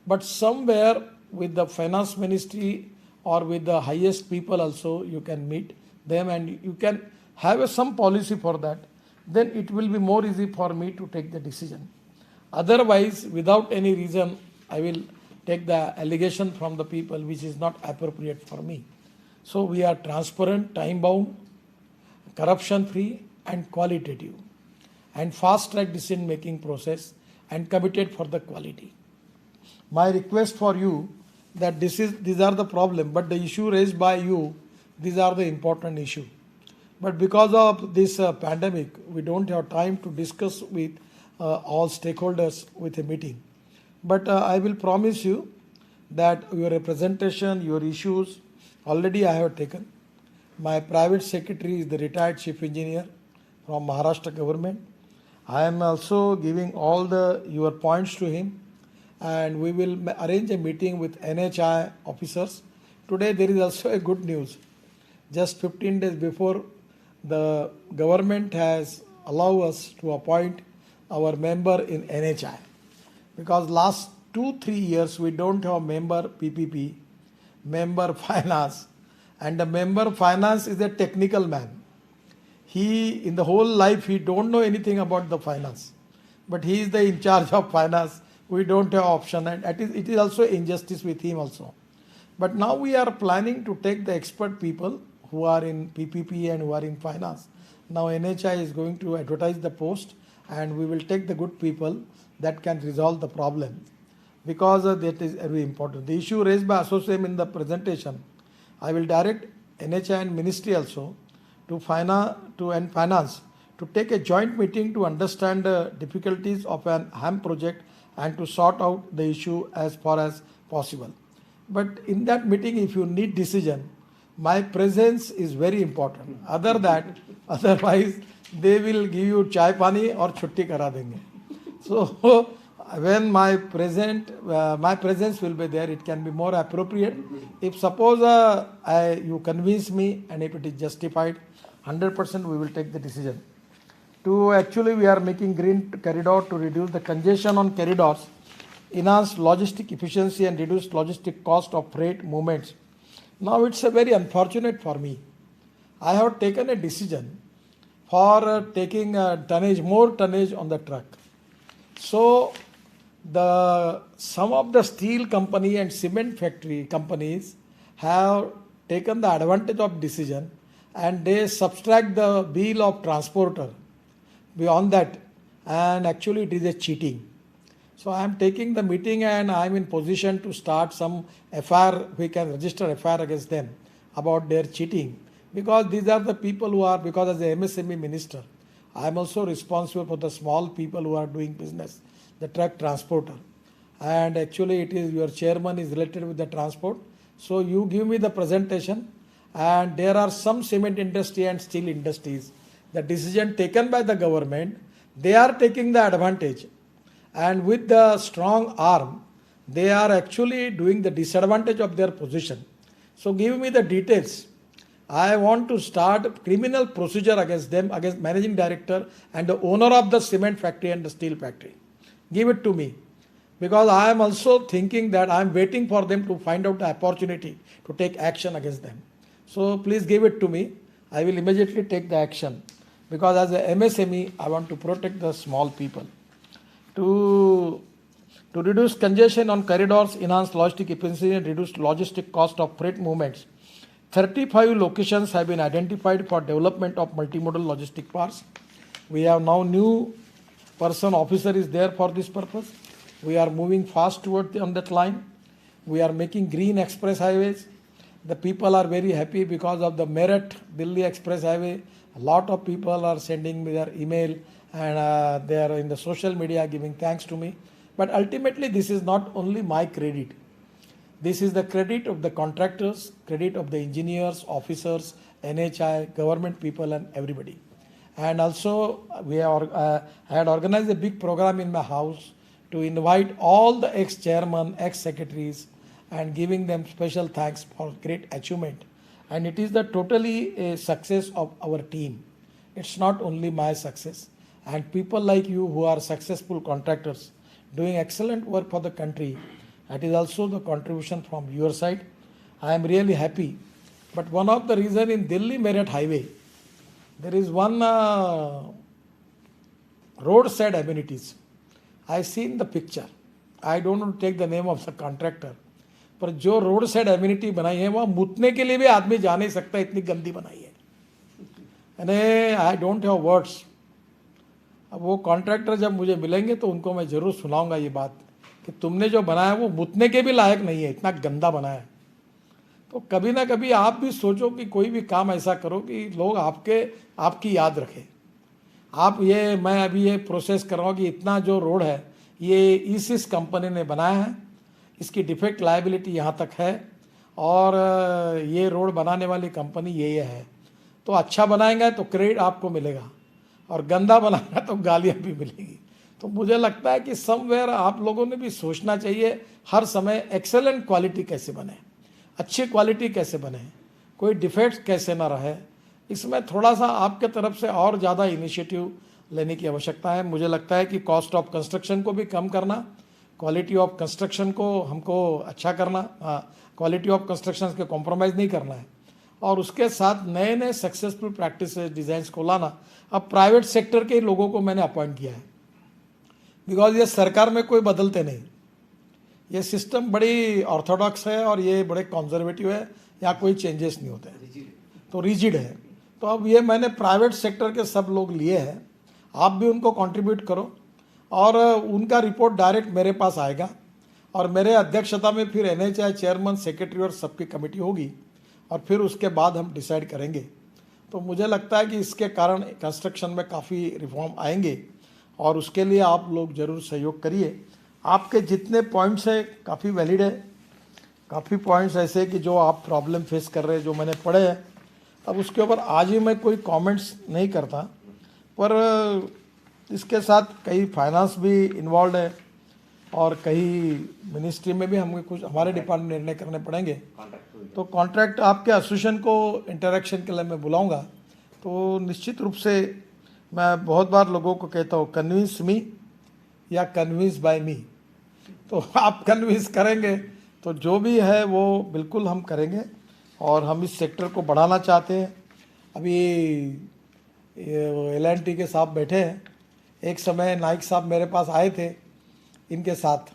D: But somewhere with the finance ministry or with the highest people also, you can meet them and you can have some policy for that. Then it will be more easy for me to take the decision. Otherwise, without any reason, I will take the allegation from the people which is not appropriate for me. So we are transparent, time-bound, corruption-free and qualitative and fast-track decision-making process and committed for the quality. My request for you that these are the problem, but the issue raised by you, these are the important issue. But because of this pandemic, we don't have time to discuss with all stakeholders with a meeting. But I will promise you that your representation, your issues, already I have taken. My private secretary is the retired chief engineer from Maharashtra government. I am also giving all your points to him, and we will arrange a meeting with NHI officers. Today there is also a good news. Just 15 days before, the government has allowed us to appoint our member in NHI. Because last 2-3 years we don't have member PPP, member finance, and the member finance is a technical man. He, in the whole life, he don't know anything about the finance, but he is the in charge of finance. We don't have option, and it is also injustice with him also. But now we are planning to take the expert people who are in PPP and who are in finance. Now NHI is going to advertise the post, and we will take the good people that can resolve the problem, because that is very important. The issue raised by ASSOCHAM in the presentation, I will direct NHI and ministry also to finance to take a joint meeting to understand the difficulties of an HAM project and to sort out the issue as far as possible. But in that meeting, if you need decision, my presence is very important. Otherwise, they will give you chai pani or chutti kara denge. So when my presence will be there, it can be more appropriate. If suppose you convince me and if it is justified, 100% we will take the decision. Actually, we are making green corridor to reduce the congestion on corridors, enhance logistic efficiency and reduce logistic cost of freight movements. Now it's a very unfortunate for me. I have taken a decision for taking more tonnage on the truck. So some of the steel company and cement factory companies have taken the advantage of decision and they subtract the bill of transporter beyond that, and actually it is a cheating. So I am taking the meeting and I am in position to start some FIR. We can register FIR against them about their cheating, because these are the people who are, because as the MSME minister, I am also responsible for the small people who are doing business, the truck transporter. And actually it is your chairman is related with the transport. So you give me the presentation, and there are some cement industry and steel industries. The decision taken by the government, they are taking the advantage. And with the strong arm, they are actually doing the disadvantage of their position. So give me the details. I want to start criminal procedure against them, against managing director and the owner of the cement factory and the steel factory. Give it to me. because I am also thinking that I am waiting for them to find out the opportunity to take action against them. So please give it to me. I will immediately take the action, because as a MSME, I want to protect the small people. To reduce congestion on corridors, enhance logistic efficiency and reduce logistic cost of freight movements, 35 locations have been identified for development of multimodal logistic parks. We have now new person officer is there for this purpose. We are moving fast on that line. We are making green express highways. The people are very happy because of the Meerut Delhi express highway. A lot of people are sending me their email, and they are in the social media giving thanks to me. But ultimately, this is not only my credit. This is the credit of the contractors, credit of the engineers, officers, NHI, government people, and everybody. And also, we had organized a big program in my house to invite all the ex-chairman, ex-secretaries, and giving them special thanks for great achievement. And it is the totally a success of our team. It's not only my success. And people like you who are successful contractors, doing excellent work for the country, that is also the contribution from your side. I am really happy. But one of the reasons in Delhi Meerut highway, there is one roadside amenities. I seen the picture. I don't want to take the name of the contractor. पर जो road side immunity बनाई है वहाँ मुतने के लिए भी आदमी जा नहीं सकता, इतनी गंदी बनाई है. यानी आई डोंट हैव वर्ड्स. अब वो कॉन्ट्रैक्टर जब मुझे मिलेंगे तो उनको मैं ज़रूर सुनाऊंगा ये बात कि तुमने जो बनाया वो मुतने के भी लायक नहीं है, इतना गंदा बनाया. तो कभी ना कभी आप भी सोचो कि कोई भी काम ऐसा करो कि लोग आपकी याद रखें. आप ये मैं अभी ये प्रोसेस कर रहा हूँ कि इतना जो रोड है ये इस कंपनी ने बनाया है, इसकी डिफेक्ट लायबिलिटी यहाँ तक है, और ये रोड बनाने वाली कंपनी ये है. तो अच्छा बनाएंगे तो क्रेडिट आपको मिलेगा, और गंदा बनाएगा तो गालियाँ भी मिलेगी. तो मुझे लगता है कि समवेयर आप लोगों ने भी सोचना चाहिए हर समय एक्सेलेंट क्वालिटी कैसे बने, अच्छी क्वालिटी कैसे बने, कोई डिफेक्ट कैसे ना रहे. इसमें थोड़ा सा आपके तरफ से और ज़्यादा इनिशिएटिव लेने की आवश्यकता है. मुझे लगता है कि कॉस्ट ऑफ कंस्ट्रक्शन को भी कम करना, क्वालिटी ऑफ कंस्ट्रक्शन को हमको अच्छा करना, क्वालिटी ऑफ कंस्ट्रक्शन के कॉम्प्रोमाइज़ नहीं करना है, और उसके साथ नए नए सक्सेसफुल प्रैक्टिस डिज़ाइंस को लाना. अब प्राइवेट सेक्टर के लोगों को मैंने अपॉइंट किया है, बिकॉज ये सरकार में कोई बदलते नहीं. ये सिस्टम बड़ी ऑर्थोडॉक्स है और ये बड़े कंजर्वेटिव है, यहाँ कोई चेंजेस नहीं होते हैं, तो रिजिड है. तो अब ये मैंने प्राइवेट सेक्टर के सब लोग लिए हैं, आप भी उनको कंट्रीब्यूट करो, और उनका रिपोर्ट डायरेक्ट मेरे पास आएगा, और मेरे अध्यक्षता में फिर NHI चेयरमैन, सेक्रेटरी और सबकी कमेटी होगी, और फिर उसके बाद हम डिसाइड करेंगे. तो मुझे लगता है कि इसके कारण कंस्ट्रक्शन में काफ़ी रिफॉर्म आएंगे, और उसके लिए आप लोग ज़रूर सहयोग करिए. आपके जितने पॉइंट्स हैं काफ़ी वैलिड है, काफ़ी पॉइंट्स ऐसे कि जो आप प्रॉब्लम फेस कर रहे हैं, जो मैंने पढ़े हैं. अब उसके ऊपर आज ही मैं कोई कमेंट्स नहीं करता, पर इसके साथ कई फाइनेंस भी इन्वॉल्व है, और कई मिनिस्ट्री में भी हमें कुछ हमारे डिपार्टमेंट निर्णय करने पड़ेंगे. तो कॉन्ट्रैक्ट आपके एसोसिएशन को इंटरेक्शन के लिए मैं बुलाऊंगा. तो निश्चित रूप से मैं बहुत बार लोगों को कहता हूँ कन्विंस मी या कन्विंस बाय मी. तो आप कन्विंस करेंगे तो जो भी है वो बिल्कुल हम करेंगे, और हम इस सेक्टर को बढ़ाना चाहते हैं. अभी L&T के साहब बैठे हैं, एक समय नाइक साहब मेरे पास आए थे इनके साथ,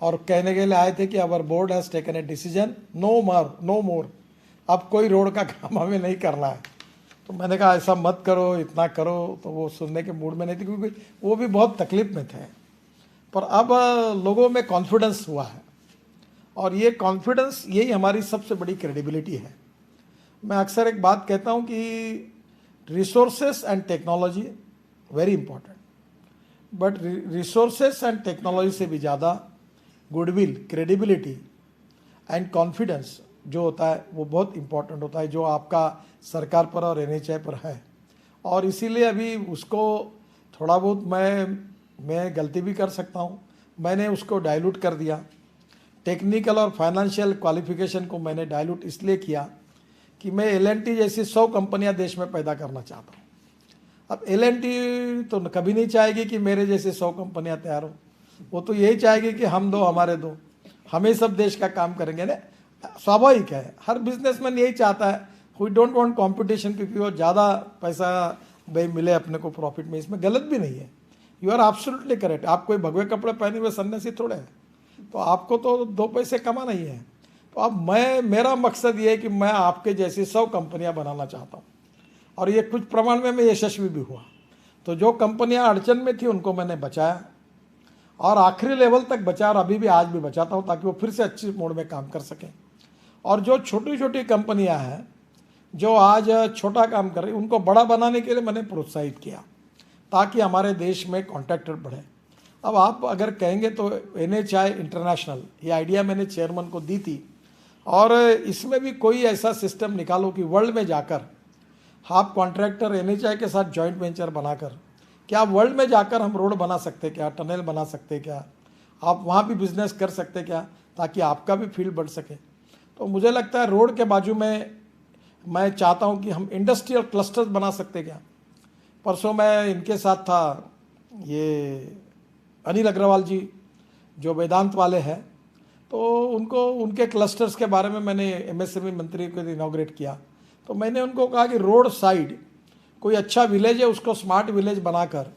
D: और कहने के लिए आए थे कि our board has taken a decision, no more, अब कोई रोड का काम हमें नहीं करना है. तो मैंने कहा ऐसा मत करो, इतना करो. तो वो सुनने के मूड में नहीं थे, क्योंकि वो भी बहुत तकलीफ में थे. पर अब लोगों में कॉन्फिडेंस हुआ है, और ये कॉन्फिडेंस यही हमारी सबसे बड़ी क्रेडिबिलिटी है. मैं अक्सर एक बात कहता हूँ कि resources and technology very important, but resources and technology से भी ज़्यादा गुडविल, क्रेडिबिलिटी एंड कॉन्फिडेंस जो होता है वो बहुत इंपॉर्टेंट होता है, जो आपका सरकार पर और NHI पर है. और इसीलिए अभी उसको थोड़ा बहुत मैं गलती भी कर सकता हूँ, मैंने उसको डाइल्यूट कर दिया. टेक्निकल और फाइनेंशियल क्वालिफिकेशन को मैंने डाइल्यूट इसलिए किया कि मैं L&T जैसी 100 कंपनियां देश में पैदा करना चाहता हूं. अब L&T तो कभी नहीं चाहेगी कि मेरे जैसे 100 कंपनियां तैयार हो. वो तो यही चाहेगी कि हम दो हमारे दो, हम ही सब देश का काम करेंगे ना, स्वाभाविक है, हर बिजनेसमैन यही चाहता है। वी डोंट वांट कंपटीशन, क्योंकि वो ज़्यादा पैसा भाई मिले अपने को प्रॉफिट में, इसमें गलत भी नहीं है। You are absolutely correct. आप कोई भगवे कपड़े पहने हुए सन्यासी थोड़े हैं, तो आपको तो 2 पैसे कमाना ही है। तो अब मेरा मकसद ये है कि मैं आपके जैसी 100 कंपनियां बनाना चाहता हूँ, और ये कुछ प्रमाण में मैं यशस्वी भी हुआ। तो जो कंपनियां अड़चन में थी उनको मैंने बचाया, और आखिरी लेवल तक बचा, और अभी भी आज भी बचाता हूँ, ताकि वो फिर से अच्छी मोड में काम कर सकें। और जो छोटी छोटी कंपनियां हैं जो आज छोटा काम कर रही, उनको बड़ा बनाने के लिए मैंने प्रोत्साहित किया, ताकि हमारे देश में कॉन्ट्रैक्टर बढ़े। अब आप अगर कहेंगे तो NHI इंटरनेशनल, ये आइडिया मैंने चेयरमैन को दी थी, और इसमें भी कोई ऐसा सिस्टम निकालो कि वर्ल्ड में जाकर आप कॉन्ट्रैक्टर NHI के साथ जॉइंट वेंचर बनाकर, क्या वर्ल्ड में जाकर हम रोड बना सकते क्या, टनल बना सकते क्या, आप वहाँ भी बिजनेस कर सकते क्या, ताकि आपका भी फील्ड बढ़ सके। तो मुझे लगता है रोड के बाजू में मैं चाहता हूँ कि हम इंडस्ट्रियल क्लस्टर्स बना सकते क्या। परसों मैं इनके साथ था, ये अनिल अग्रवाल जी जो वेदांत वाले हैं, तो उनको उनके क्लस्टर्स के बारे में मैंने MSME मंत्री को इनॉग्रेट किया। तो मैंने उनको कहा कि रोड साइड कोई अच्छा विलेज है, उसको स्मार्ट विलेज बनाकर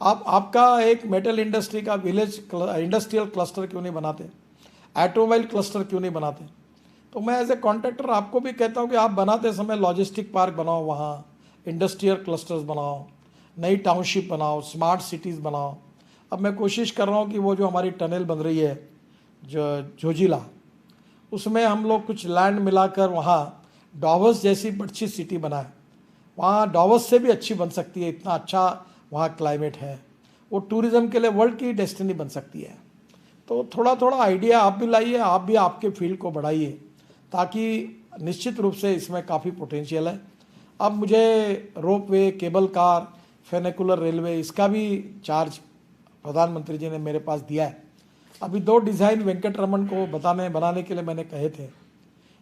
D: आपका एक मेटल इंडस्ट्री का विलेज इंडस्ट्रियल क्लस्टर क्यों नहीं बनाते, ऑटोमोबाइल क्लस्टर क्यों नहीं बनाते। तो मैं एज ए कॉन्ट्रैक्टर आपको भी कहता हूँ कि आप बनाते समय लॉजिस्टिक पार्क बनाओ, वहाँ इंडस्ट्रियल क्लस्टर्स बनाओ, नई टाउनशिप बनाओ, स्मार्ट सिटीज़ बनाओ। अब मैं कोशिश कर रहा हूँ कि वो जो हमारी टनल बन रही है जो जोजिला, उसमें हम लोग कुछ लैंड मिलाकर वहाँ डॉवस जैसी अच्छी सिटी बनाए। वहाँ डॉवस से भी अच्छी बन सकती है, इतना अच्छा वहाँ क्लाइमेट है, वो टूरिज़्म के लिए वर्ल्ड की डेस्टिनी बन सकती है। तो थोड़ा थोड़ा आइडिया आप भी लाइए, आप भी आपके फील्ड को बढ़ाइए, ताकि निश्चित रूप से इसमें काफ़ी पोटेंशियल है। अब मुझे रोपवे, केबल कार, फेनिकुलर रेलवे, इसका भी चार्ज प्रधानमंत्री जी ने मेरे पास दिया है। अभी 2 डिज़ाइन वेंकट रमन को बनाने के लिए मैंने कहे थे,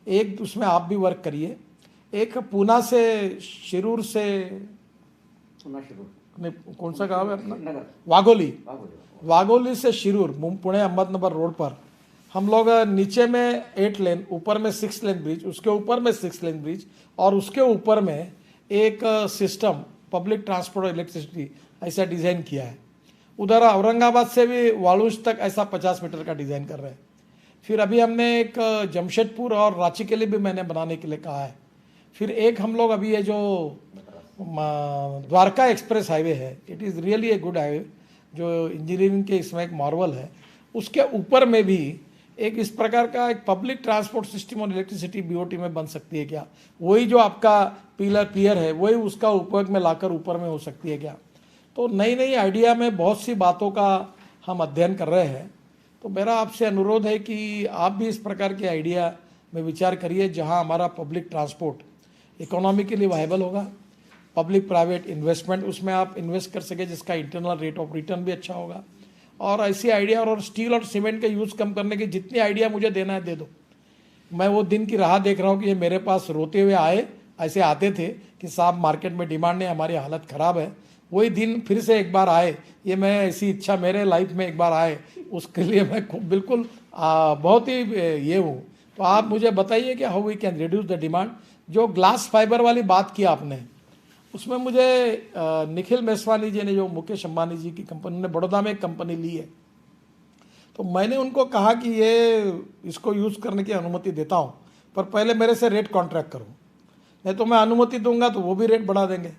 D: एक उसमें आप भी वर्क करिए, एक पूना से शिरूर से नहीं, कौन सा गाँव है अपना, वाघोली से शिरूर, पुणे अहमदनगर रोड पर हम लोग नीचे में 8 लेन, ऊपर में 6 लेन ब्रिज, उसके ऊपर में 6 लेन ब्रिज, और उसके ऊपर में एक सिस्टम पब्लिक ट्रांसपोर्ट इलेक्ट्रिसिटी ऐसा डिज़ाइन किया है। उधर औरंगाबाद से भी वालूज तक ऐसा 50 मीटर का डिज़ाइन कर रहे हैं। फिर अभी हमने एक जमशेदपुर और रांची के लिए भी मैंने बनाने के लिए कहा है। फिर एक हम लोग अभी ये जो द्वारका एक्सप्रेस हाईवे है, it is really a good highway, जो इंजीनियरिंग के इसमें एक मार्वल है। उसके ऊपर में भी एक इस प्रकार का एक पब्लिक ट्रांसपोर्ट सिस्टम और इलेक्ट्रिसिटी BOT में बन सकती है क्या, वही जो आपका पियर है वही उसका उपयोग में लाकर ऊपर में हो सकती है क्या। तो नई नई आइडिया में बहुत सी बातों का हम अध्ययन कर रहे हैं। तो मेरा आपसे अनुरोध है कि आप भी इस प्रकार के आइडिया में विचार करिए, जहां हमारा पब्लिक ट्रांसपोर्ट इकोनॉमिकली वायबल होगा, पब्लिक प्राइवेट इन्वेस्टमेंट उसमें आप इन्वेस्ट कर सके, जिसका इंटरनल रेट ऑफ रिटर्न भी अच्छा होगा। और ऐसी आइडिया, और स्टील और सीमेंट का यूज़ कम करने की जितनी आइडिया मुझे देना है दे दो। मैं वो दिन की राह देख रहा हूँ कि ये मेरे पास रोते हुए आए, ऐसे आते थे कि साहब मार्केट में डिमांड नहीं, हमारी हालत ख़राब है। वही दिन फिर से एक बार आए, ये मैं ऐसी इच्छा मेरे लाइफ में एक बार आए, उसके लिए मैं बिल्कुल बहुत ही ये हूँ। तो आप मुझे बताइए कि how we can reduce the demand. जो ग्लास फाइबर वाली बात की आपने, उसमें मुझे निखिल मेसवानी जी ने, जो मुकेश अंबानी जी की कंपनी ने बड़ौदा में एक कंपनी ली है, तो मैंने उनको कहा कि ये इसको यूज़ करने की अनुमति देता हूँ, पर पहले मेरे से रेट कॉन्ट्रैक्ट करो, नहीं तो मैं अनुमति दूंगा तो वो भी रेट बढ़ा देंगे।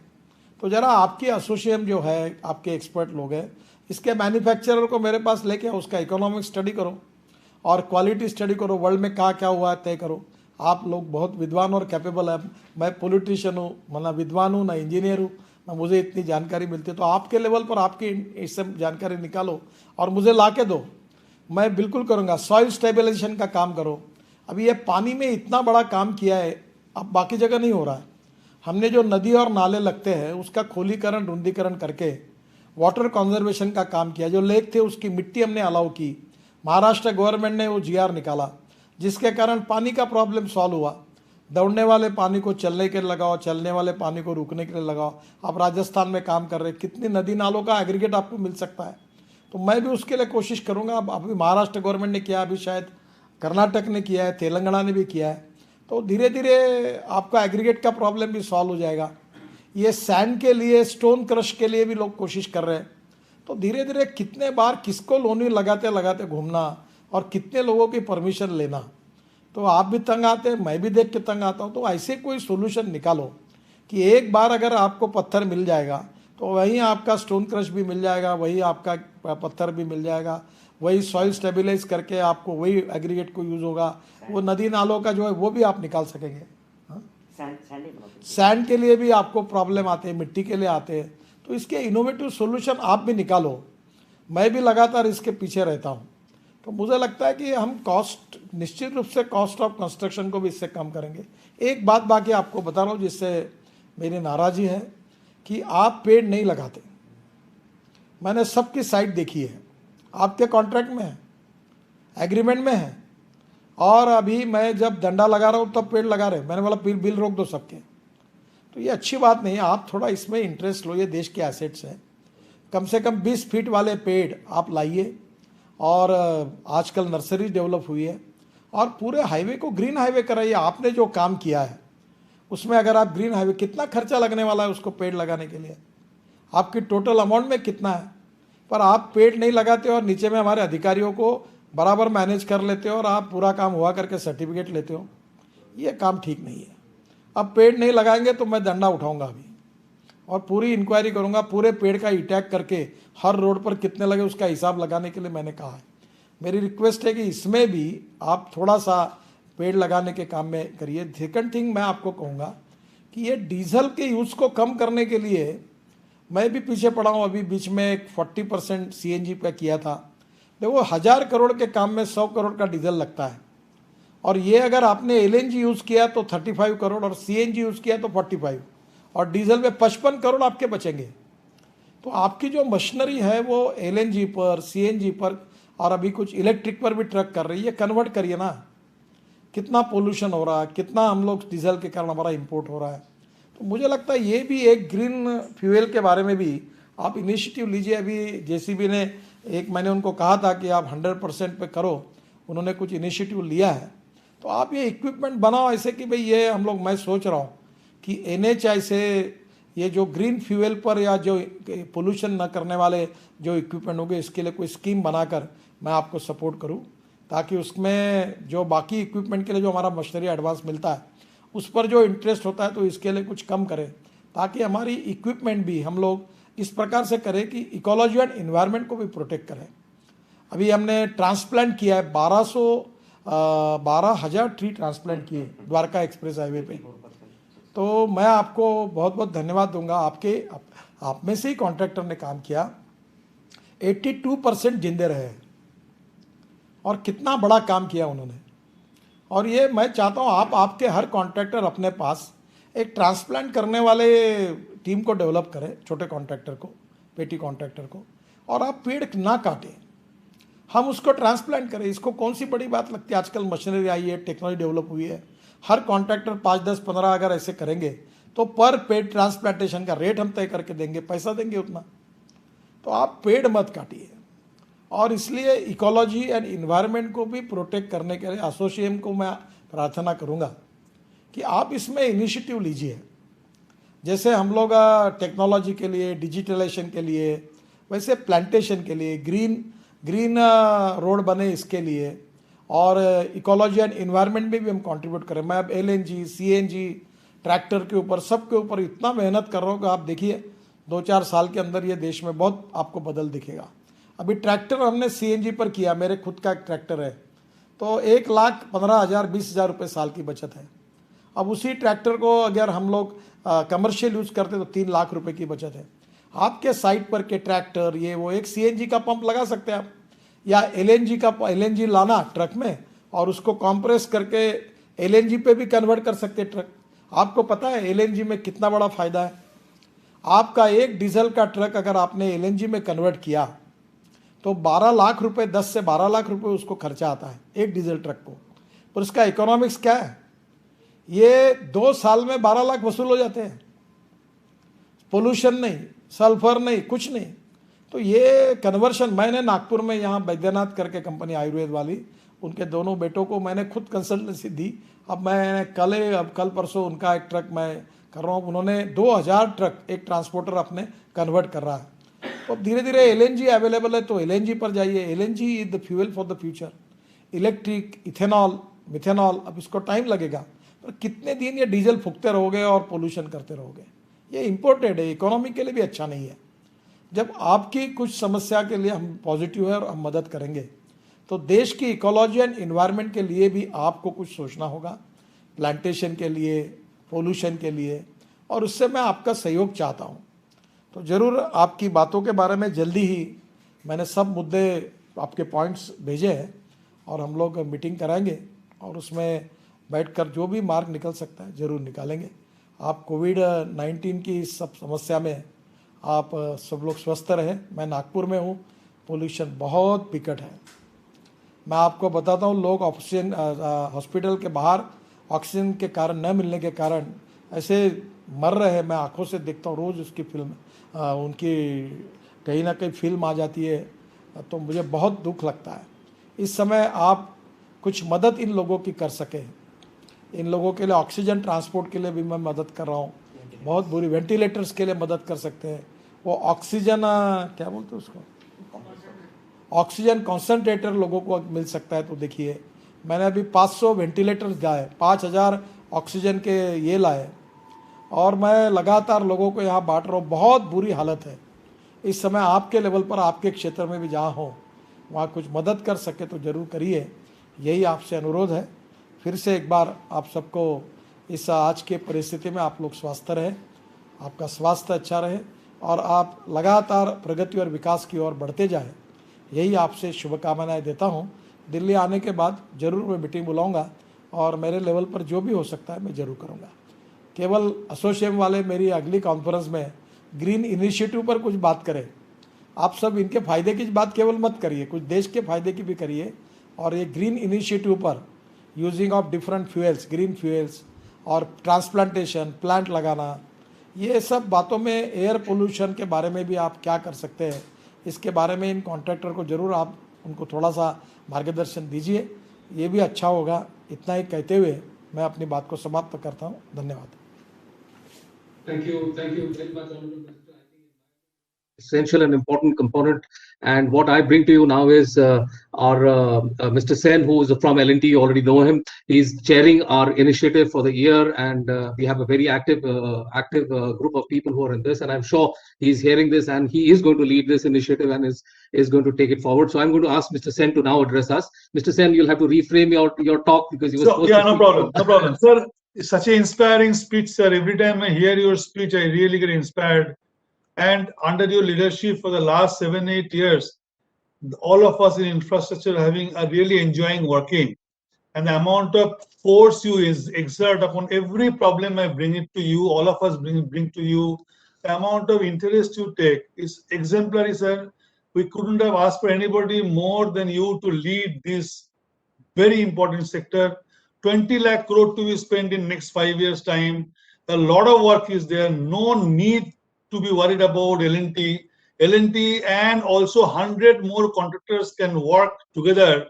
D: तो ज़रा आपकी एसोसिएशन जो है, आपके एक्सपर्ट लोग हैं, इसके मैन्युफैक्चरर को मेरे पास लेके उसका इकोनॉमिक स्टडी करो और क्वालिटी स्टडी करो, वर्ल्ड में कहाँ क्या हुआ है तय करो। आप लोग बहुत विद्वान और कैपेबल है, मैं पॉलिटिशियन हूँ, ना विद्वान हूँ, ना इंजीनियर हूँ, ना मुझे इतनी जानकारी मिलती है। तो आपके लेवल पर आपकी इस सब जानकारी निकालो और मुझे ला के दो, मैं बिल्कुल करूँगा। सॉइल स्टेबलाइजेशन का काम करो। अभी ये पानी में इतना बड़ा काम किया है, अब बाकी जगह नहीं हो रहा है। हमने जो नदी और नाले लगते हैं उसका खोलीकरण, रुंदीकरण करके वाटर कंजर्वेशन का काम किया। जो लेक थे उसकी मिट्टी हमने अलाउ की, महाराष्ट्र गवर्नमेंट ने वो GR निकाला, जिसके कारण पानी का प्रॉब्लम सॉल्व हुआ। दौड़ने वाले पानी को चलने के लिए लगाओ, चलने वाले पानी को रुकने के लिए लगाओ। आप राजस्थान में काम कर रहे हैं, कितनी नदी नालों का एग्रीगेट आपको मिल सकता है। तो मैं भी उसके लिए कोशिश करूँगा। अब अभी महाराष्ट्र गवर्नमेंट ने किया, अभी शायद कर्नाटक ने किया है, तेलंगाना ने भी किया है। तो धीरे धीरे आपका एग्रीगेट का प्रॉब्लम भी सॉल्व हो जाएगा। ये सैंड के लिए, स्टोन क्रश के लिए भी लोग कोशिश कर रहे हैं। तो धीरे धीरे कितने बार किसको लोनी लगाते लगाते घूमना और कितने लोगों की परमिशन लेना, तो आप भी तंग आते हैं, मैं भी देख के तंग आता हूँ। तो ऐसे कोई सोल्यूशन निकालो कि एक बार अगर आपको पत्थर मिल जाएगा तो वहीं आपका स्टोन क्रश भी मिल जाएगा, वही आपका पत्थर भी मिल जाएगा, वही सॉइल स्टेबिलाइज करके आपको वही एग्रीगेट को यूज़ होगा, वो नदी नालों का जो है वो भी आप निकाल सकेंगे। सैंड के लिए भी आपको प्रॉब्लम आते हैं, मिट्टी के लिए आते हैं। तो इसके इनोवेटिव सॉल्यूशन आप भी निकालो। मैं भी लगातार इसके पीछे रहता हूँ। तो मुझे लगता है कि हम कॉस्ट, निश्चित रूप से कॉस्ट ऑफ कंस्ट्रक्शन को भी इससे कम करेंगे। एक बात बाकी आपको बता रहा हूँ जिससे मेरी नाराज़ी है कि आप पेड़ नहीं लगाते। मैंने सबकी साइट देखी है, आपके कॉन्ट्रैक्ट में है, एग्रीमेंट में है, और अभी मैं जब डंडा लगा रहा हूँ तब पेड़ लगा रहे। मैंने बोला बिल रोक दो सबके। तो ये अच्छी बात नहीं है। आप थोड़ा इसमें इंटरेस्ट लो, ये देश के एसेट्स हैं। कम से कम 20 फीट वाले पेड़ आप लाइए, और आजकल नर्सरी डेवलप हुई है, और पूरे हाईवे को ग्रीन हाईवे कराइए। आपने जो काम किया है उसमें अगर आप ग्रीन हाईवे, कितना खर्चा लगने वाला है उसको पेड़ लगाने के लिए, आपकी टोटल अमाउंट में कितना है, पर आप पेड़ नहीं लगाते हो और नीचे में हमारे अधिकारियों को बराबर मैनेज कर लेते हो और आप पूरा काम हुआ करके सर्टिफिकेट लेते हो। ये काम ठीक नहीं है। अब पेड़ नहीं लगाएंगे तो मैं डंडा उठाऊंगा अभी और पूरी इंक्वायरी करूंगा, पूरे पेड़ का अटैक करके हर रोड पर कितने लगे उसका हिसाब लगाने के लिए मैंने कहा है। मेरी रिक्वेस्ट है कि इसमें भी आप थोड़ा सा पेड़ लगाने के काम में करिए। सेकंड थिंग मैं आपको कहूँगा कि ये डीजल के यूज़ को कम करने के लिए मैं भी पीछे पड़ा हूँ। अभी बीच में एक 40% CNG पे किया था। देखो 1000 करोड़ के काम में 100 करोड़ का डीजल लगता है, और ये अगर आपने LNG यूज़ किया तो 35 करोड़ और CNG यूज़ किया तो 45, और डीजल में 55 करोड़ आपके बचेंगे। तो आपकी जो मशीनरी है वो LNG पर, CNG पर और अभी कुछ इलेक्ट्रिक पर भी ट्रक कर रही है। कन्वर्ट करिए ना, कितना पोल्यूशन हो रहा है, कितना हम लोग डीजल के कारण हमारा इंपोर्ट हो रहा है। तो मुझे लगता है ये भी एक ग्रीन फ्यूल के बारे में भी आप इनिशिएटिव लीजिए। अभी JCB ने मैंने उनको कहा था कि आप 100% पे करो, उन्होंने कुछ इनिशिएटिव लिया है। तो आप ये इक्विपमेंट बनाओ ऐसे कि भाई ये हम लोग, मैं सोच रहा हूँ कि NHI से ये जो ग्रीन फ्यूल पर या जो पोल्यूशन न करने वाले जो इक्विपमेंट होंगे इसके लिए कोई स्कीम बनाकर मैं आपको सपोर्ट करूँ, ताकि उसमें जो बाकी इक्विपमेंट के लिए जो हमारा मशीनरी एडवांस मिलता है उस पर जो इंटरेस्ट होता है तो इसके लिए कुछ कम करें, ताकि हमारी इक्विपमेंट भी हम लोग इस प्रकार से करें कि इकोलॉजी एंड इन्वायरमेंट को भी प्रोटेक्ट करें। अभी हमने ट्रांसप्लांट किया है 12,000 ट्री ट्रांसप्लांट किए द्वारका एक्सप्रेस हाईवे पे। तो मैं आपको बहुत बहुत धन्यवाद दूंगा। आप में से ही कॉन्ट्रैक्टर ने काम किया, 82% जिंदे रहे और कितना बड़ा काम किया उन्होंने। और ये मैं चाहता हूँ आपके हर कॉन्ट्रैक्टर अपने पास एक ट्रांसप्लांट करने वाले टीम को डेवलप करें, छोटे कॉन्ट्रैक्टर को, पेटी कॉन्ट्रैक्टर को, और आप पेड़ ना काटें, हम उसको ट्रांसप्लांट करें। इसको कौन सी बड़ी बात लगती है, आजकल मशीनरी आई है, टेक्नोलॉजी डेवलप हुई है। हर कॉन्ट्रैक्टर 5, 10, 15 अगर ऐसे करेंगे तो पर पेड़ ट्रांसप्लांटेशन का रेट हम तय करके देंगे, पैसा देंगे उतना। तो आप पेड़ मत काटिए। और इसलिए इकोलॉजी एंड इन्वायरमेंट को भी प्रोटेक्ट करने के लिए एसोसिएशन को मैं प्रार्थना करूंगा कि आप इसमें इनिशिएटिव लीजिए। जैसे हम लोग टेक्नोलॉजी के लिए, डिजिटलाइजेशन के लिए, वैसे प्लांटेशन के लिए, ग्रीन रोड बने इसके लिए, और इकोलॉजी एंड इन्वायरमेंट में भी हम कंट्रीब्यूट करें। मैं अब LNG, CNG, ट्रैक्टर के ऊपर, सब के ऊपर इतना मेहनत कर रहा हूँ कि आप देखिए 2-4 साल के अंदर ये देश में बहुत आपको बदल दिखेगा। अभी ट्रैक्टर हमने CNG पर किया, मेरे खुद का एक ट्रैक्टर है, तो 1,15,000 20,000 रुपये साल की बचत है। अब उसी ट्रैक्टर को अगर हम लोग कमर्शियल यूज़ करते तो 3 लाख रुपए की बचत है। आपके साइट पर के ट्रैक्टर ये वो एक CNG का पंप लगा सकते हैं आप, या LNG लाना ट्रक में और उसको कॉम्प्रेस करके LNG पे भी कन्वर्ट कर सकते हैं ट्रक। आपको पता है LNG में कितना बड़ा फ़ायदा है। आपका एक डीजल का ट्रक अगर आपने LNG में कन्वर्ट किया तो 12 लाख रुपए, 10 से 12 लाख रुपए उसको खर्चा आता है एक डीजल ट्रक को। पर उसका इकोनॉमिक्स क्या है, ये 2 साल में 12 लाख वसूल हो जाते हैं। पोल्यूशन नहीं, सल्फर नहीं, कुछ नहीं। तो ये कन्वर्शन मैंने नागपुर में यहाँ बैद्यनाथ करके कंपनी आयुर्वेद वाली, उनके दोनों बेटों को मैंने खुद कंसल्टेंसी दी। अब मैं कल परसों उनका एक ट्रक मैं कर रहा हूँ, उन्होंने 2000 ट्रक एक ट्रांसपोर्टर अपने कन्वर्ट कर रहा है। तो अब धीरे धीरे LNG अवेलेबल है, तो LNG पर जाइए। LNG is the fuel for the future. Electric, ethanol, methanol, अब इसको टाइम लगेगा, पर कितने दिन ये डीजल फूकते रहोगे और पोल्यूशन करते रहोगे, ये इम्पोर्टेड है, इकोनॉमी के लिए भी अच्छा नहीं है। जब आपकी कुछ समस्या के लिए हम पॉजिटिव है और हम मदद करेंगे, तो देश की इकोलॉजी एंड इन्वायरमेंट के लिए भी आपको कुछ सोचना होगा, प्लांटेशन के लिए, पोल्यूशन के लिए, और उससे मैं आपका सहयोग चाहता हूँ। तो ज़रूर आपकी बातों के बारे में जल्दी ही मैंने सब मुद्दे आपके पॉइंट्स भेजे हैं और हम लोग मीटिंग कराएंगे और उसमें बैठकर जो भी मार्ग निकल सकता है ज़रूर निकालेंगे। आप कोविड-19 की इस सब समस्या में आप सब लोग स्वस्थ रहें। मैं नागपुर में हूँ, पोल्यूशन बहुत विकट है। मैं आपको बताता हूँ, लोग ऑक्सीजन हॉस्पिटल के बाहर ऑक्सीजन के कारण न मिलने के कारण ऐसे मर रहे हैं। मैं आंखों से देखता हूँ रोज़ उसकी फिल्म, उनकी कहीं ना कहीं फिल्म आ जाती है, तो मुझे बहुत दुख लगता है। इस समय आप कुछ मदद इन लोगों की कर सके, इन लोगों के लिए ऑक्सीजन ट्रांसपोर्ट के लिए भी मैं मदद कर रहा हूँ, बहुत बुरी वेंटिलेटर्स के लिए मदद कर सकते हैं। वो ऑक्सीजन क्या बोलते हैं उसको, ऑक्सीजन कॉन्सनट्रेटर लोगों को मिल सकता है। तो देखिए, मैंने अभी 500 वेंटिलेटर्स लाए, 5000 ऑक्सीजन के ये लाए, और मैं लगातार लोगों को यहाँ बांट रहा हूँ। बहुत बुरी हालत है इस समय। आपके लेवल पर, आपके क्षेत्र में भी जहाँ हो, वहाँ कुछ मदद कर सके तो ज़रूर करिए, यही आपसे अनुरोध है। फिर से एक बार आप सबको इस आज के परिस्थिति में आप लोग स्वस्थ रहें, आपका स्वास्थ्य अच्छा रहे और आप लगातार प्रगति और विकास की ओर बढ़ते जाएं, यही आपसे शुभकामनाएं देता हूं। दिल्ली आने के बाद ज़रूर मैं मीटिंग बुलाऊंगा और मेरे लेवल पर जो भी हो सकता है मैं ज़रूर करूंगा। केवल एसोसिएशन वाले मेरी अगली कॉन्फ्रेंस में ग्रीन इनिशिएटिव पर कुछ बात करें। आप सब इनके फ़ायदे की बात केवल मत करिए, कुछ देश के फ़ायदे की भी करिए। और ये ग्रीन इनिशिएटिव पर using of different fuels, green fuels और ट्रांसप्लांटेशन, प्लांट लगाना, ये सब बातों में, एयर पोल्यूशन के बारे में भी आप क्या कर सकते हैं, इसके बारे में इन कॉन्ट्रैक्टर को ज़रूर आप उनको थोड़ा सा मार्गदर्शन दीजिए, ये भी अच्छा होगा। इतना ही कहते हुए मैं अपनी बात को समाप्त करता हूँ। धन्यवाद।
A: Thank you very much, Honorable Minister. Essential and important component. And what I bring to you now is our Mr. Sen, who is from L&T. You already know him. He's chairing our initiative for the year, and we have a very active group of people who are in this. And I'm sure he's hearing this, and he is going to lead this initiative and is going to take it forward. So I'm going to ask Mr. Sen to now address us. Mr. Sen, you'll have to reframe your talk because you were supposed to.
E: No problem, sir. It's such an inspiring speech, sir. Every time I hear your speech, I really get inspired. And under your leadership for the last 7-8 years, all of us in infrastructure are really enjoying working. And the amount of force you exert upon every problem I bring it to you, all of us bring to you, the amount of interest you take is exemplary, sir. We couldn't have asked for anybody more than you to lead this very important sector. 20 lakh crore to be spent in next 5 years time. A lot of work is there. No need to be worried about L&T. L&T and also 100 more contractors can work together.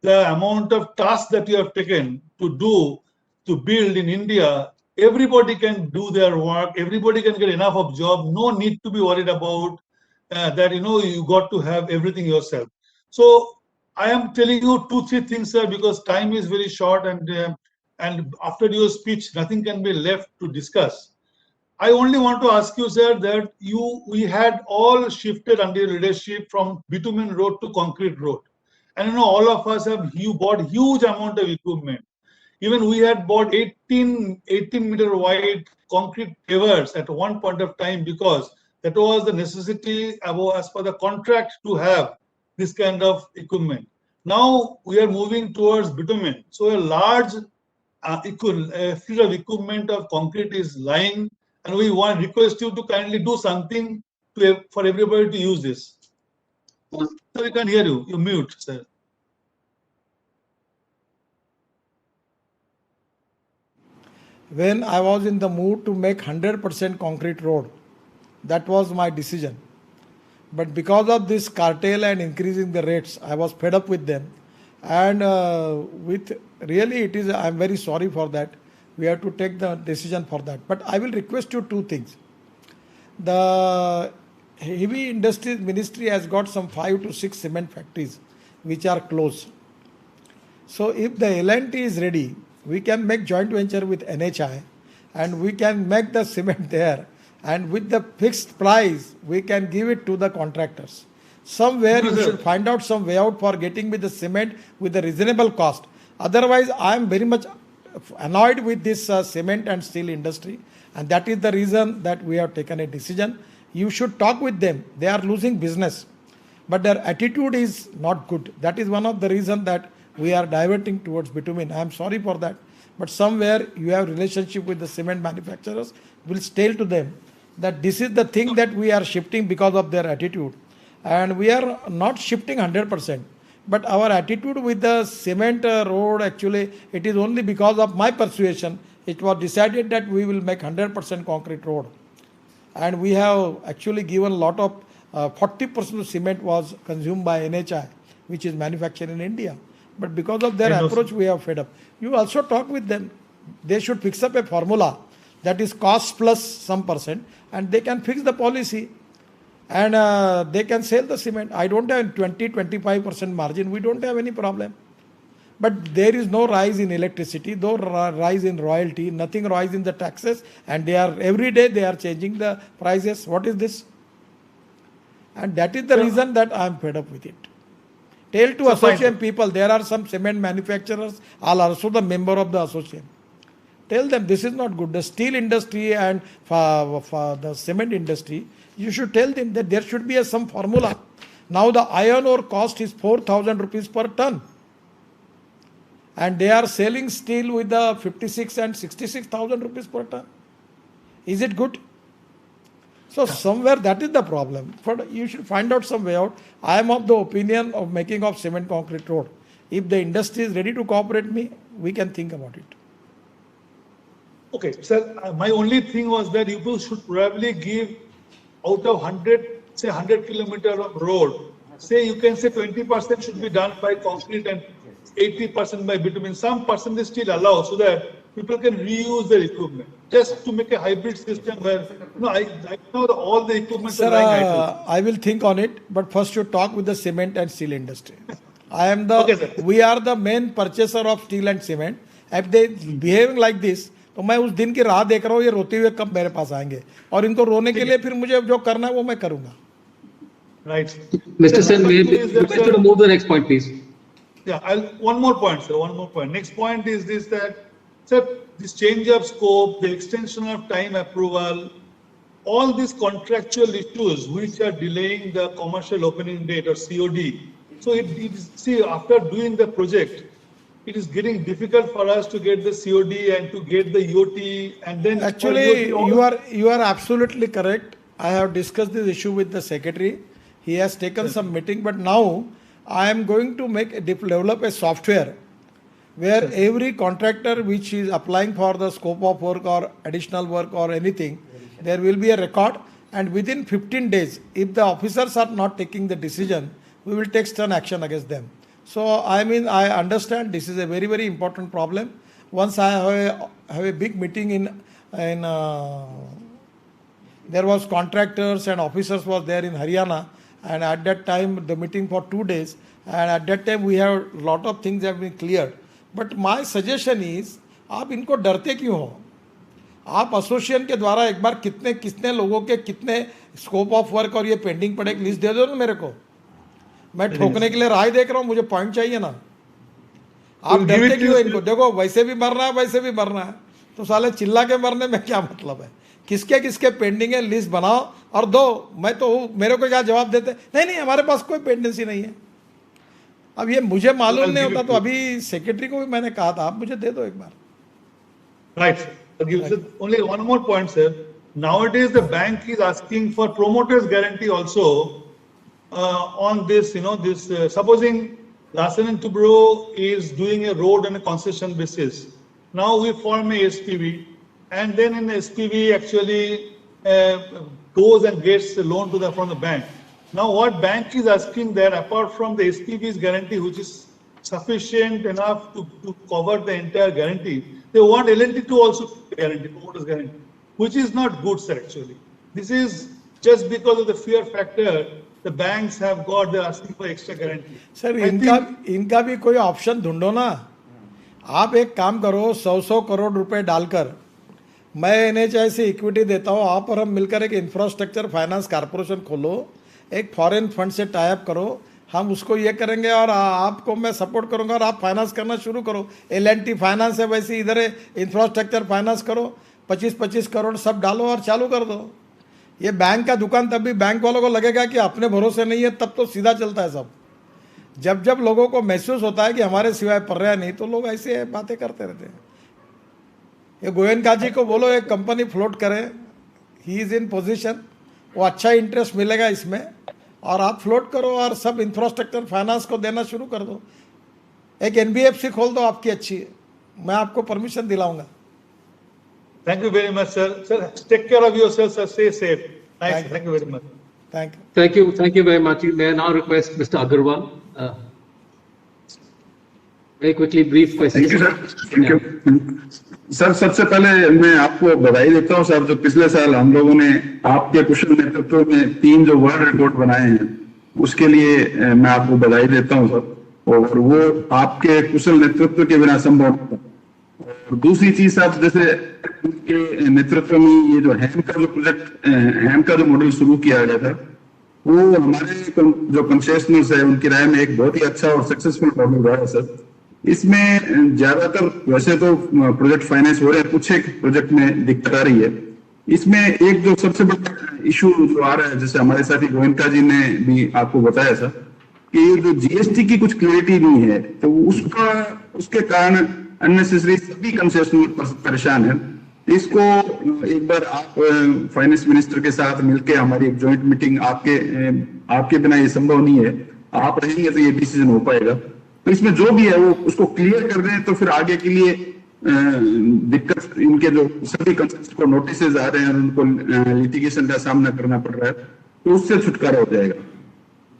E: The amount of tasks that you have taken to build in India, everybody can do their work. Everybody can get enough of job. No need to be worried about that, you got to have everything yourself. So I am telling you 2-3 things, sir, because time is very short, and after your speech, nothing can be left to discuss. I only want to ask you, sir, that we had all shifted under your leadership from bitumen road to concrete road. And all of us have bought huge amount of equipment. Even we had bought 18 meter wide concrete pavers at one point of time, because that was the necessity as per the contract to have this kind of equipment. Now we are moving towards bitumen. So a large fleet of equipment of concrete is lying, and we request you to kindly do something for everybody to use this. Sir, we can't hear you. You mute, sir.
D: When I was in the mood to make 100% concrete road, that was my decision. But because of this cartel and increasing the rates, I was fed up with them. And with really it is, I'm very sorry for that. We have to take the decision for that. But I will request you two things. The heavy industries ministry has got some 5 to 6 cement factories which are closed. So if the L&T is ready, we can make joint venture with NHI and we can make the cement there, and with the fixed price we can give it to the contractors. Somewhere you should find out some way out for getting with the cement with a reasonable cost. Otherwise I am very much annoyed with this cement and steel industry, and that is the reason that we have taken a decision. You should talk with them. They are losing business, but their attitude is not good. That is one of the reasons that we are diverting towards bitumen. I am sorry for that, but somewhere you have relationship with the cement manufacturers, will tell to them that this is the thing that we are shifting because of their attitude, and we are not shifting 100%. But our attitude with the cement road, actually it is only because of my persuasion. It was decided that we will make 100% concrete road, and we have actually given a lot of 40% of cement was consumed by NHI, which is manufactured in India. But because of their approach, we have fed up. You also talk with them. They should fix up a formula that is cost plus some percent, and they can fix the policy, and they can sell the cement. I don't have 20-25% margin. We don't have any problem. But there is no rise in electricity, no rise in royalty, nothing rise in the taxes, and they are every day they are changing the prices. What is this? And that is the reason that I am fed up with it. Tell to association people, there are some cement manufacturers, are also the member of the association. Tell them this is not good. The steel industry and for the cement industry, you should tell them that there should be some formula. Now the iron ore cost is 4,000 rupees per ton. And they are selling steel with the 56 and 66,000 rupees per ton. Is it good? So somewhere that is the problem. But you should find out some way out. I am of the opinion of making of cement concrete road. If the industry is ready to cooperate me, we can think about it.
E: Okay, sir, my only thing was that you should probably give out of 100, say 100 kilometer of road, say you can say 20% should be done by concrete and 80% by bitumen. Some percentage still allow so that people can reuse their equipment. Just to make a hybrid system where, I know all the equipment
D: Sir,
E: are lying idle.
D: I will think on it, but first you talk with the cement and steel industry. We are the main purchaser of steel and cement. If they behaving like this, तो मैं उस दिन की राह देख रहा हूँ ये रोते हुए कब मेरे पास आएंगे, और इनको रोने के लिए फिर मुझे जो करना है वो मैं करूँगा.
E: Right.
F: Mr. Sen, we request you to move to the next point, please.
E: Yeah, one more point, sir. One more point. Next point is this, that, sir, this change of scope, the extension of time approval, all these contractual issues which are delaying the commercial opening date or COD. So see, after doing the project, it is getting difficult for us to get the COD and to get the EOT, and then
D: actually you are absolutely correct. I have discussed this issue with the secretary. He has taken some meeting, but now I am going to develop a software where every contractor which is applying for the scope of work or additional work or anything, there will be a record, and within 15 days, if the officers are not taking the decision, we will take stern action against them. So I understand this is a very, very important problem. Once I have a big meeting there was contractors and officers was there in Haryana, and at that time the meeting for 2 days, and at that time we have a lot of things have been cleared. But my suggestion is, आप इनको डरते क्यों हो? आप association के द्वारा एक बार कितने लोगों के कितने स्कोप ऑफ वर्क और ये पेंडिंग पड़े, एक लिस्ट दे दो ना मेरे को. मैं ठोकने के लिए राह देख रहा हूँ, मुझे पॉइंट चाहिए ना. आप डरते क्यों इनको? देखो वैसे भी मरना है, वैसे भी मरना है, तो साले चिल्ला के मरने में क्या मतलब है? किसके किसके पेंडिंग है लिस्ट बनाओ और दो. मैं तो मेरे को क्या जवाब देते, नहीं हमारे पास कोई पेंडेंसी नहीं है. अब ये मुझे मालूम नहीं होता, तो अभी सेक्रेटरी को भी मैंने कहा था, आप मुझे दे दो एक बार.
E: Right. Only one more point, sir. Nowadays the bank is asking for promoter's guarantee also on this, supposing Larsen & Toubro is doing a road on a concession basis. Now we form a SPV, and then in the SPV actually goes and gets a loan from the bank. Now what bank is asking there, apart from the SPV's guarantee, which is sufficient enough to cover the entire guarantee, they want L&T to also guarantee, promoters guarantee, which is not good, sir, actually. This is just because of the fear factor, the banks have got, they're asking for extra guarantee.
D: Sir इनका भी कोई option ढूंढो ना. आप एक काम करो, 100 करोड़ रुपए डालकर मैं NHAI से इक्विटी देता हूँ, आप और हम मिलकर एक इंफ्रास्ट्रक्चर फाइनेंस कारपोरेशन खोलो, एक फॉरेन फंड से टाई अप करो, हम उसको ये करेंगे और आपको मैं सपोर्ट करूंगा और आप फाइनेंस करना शुरू करो. L&T फाइनेंस है, वैसे इधर इंफ्रास्ट्रक्चर फाइनेंस करो, 25-25 करोड़ सब डालो और चालू कर दो. ये बैंक का दुकान तब भी बैंक वालों को लगेगा कि अपने भरोसे नहीं है, तब तो सीधा चलता है सब. जब लोगों को महसूस होता है कि हमारे सिवाय पर रहा नहीं, तो लोग ऐसे बातें करते रहते हैं. ये गोयनका जी को बोलो एक कंपनी फ्लोट करे, ही इज इन पोजीशन, वो अच्छा इंटरेस्ट मिलेगा इसमें, और आप फ्लोट करो और सब इंफ्रास्ट्रक्चर फाइनेंस को देना शुरू कर दो. एक NBFC खोल दो आपकी अच्छी, मैं आपको permission दिलाऊंगा.
E: Thank you very much, sir. Sir, take care of yourself, sir. Stay safe. Thanks. Thank you very much.
D: Thank you.
F: Thank you very much. May I now request Mr. Agarwal? Very quickly, brief question.
G: Thank you, sir. Thank you. Sir, सबसे पहले मैं आपको बधाई देता हूं sir, जो पिछले साल हम लोगों ने आपके कुशल नेतृत्व में 3 जो वर्ल्ड रिकॉर्ड बनाए हैं, उसके लिए मैं आपको बधाई देता हूं सर, और वो आपके कुशल नेतृत्व के बिना संभव नहीं था. और दूसरी चीज साहब, जैसे उनके नेतृत्व में ये जो हैम का जो प्रोजेक्ट, हैम का जो मॉडल शुरू किया गया था, वो हमारे जो कंसेशनर्स है उनकी राय में एक बहुत ही अच्छा और सक्सेसफुल मॉडल रहा है सर. इसमें ज्यादातर वैसे तो प्रोजेक्ट फाइनेंस हो रहे हैं, कुछ एक प्रोजेक्ट में दिक्कत आ रही है. इसमें एक जो सबसे बड़ा इशू जो आ रहा है, जैसे हमारे साथी गोयनका जी ने भी आपको बताया सर, कि जो GST की कुछ क्लियरिटी नहीं है, तो उसके कारण अननेसेसरी सभी कंसेशनर परेशान है. इसको एक बार आप फाइनेंस मिनिस्टर के साथ मिलकर हमारी एक जॉइंट मीटिंग, आपके बिना ये संभव नहीं है, आप रहेंगे तो ये डिसीजन हो पाएगा. तो इसमें जो भी है वो उसको क्लियर कर दें, तो फिर आगे के लिए दिक्कत, इनके जो सभी कंसेशनर को नोटिसेज आ रहे हैं और उनको लिटिगेशन का सामना करना पड़ रहा है, तो उससे छुटकारा हो जाएगा.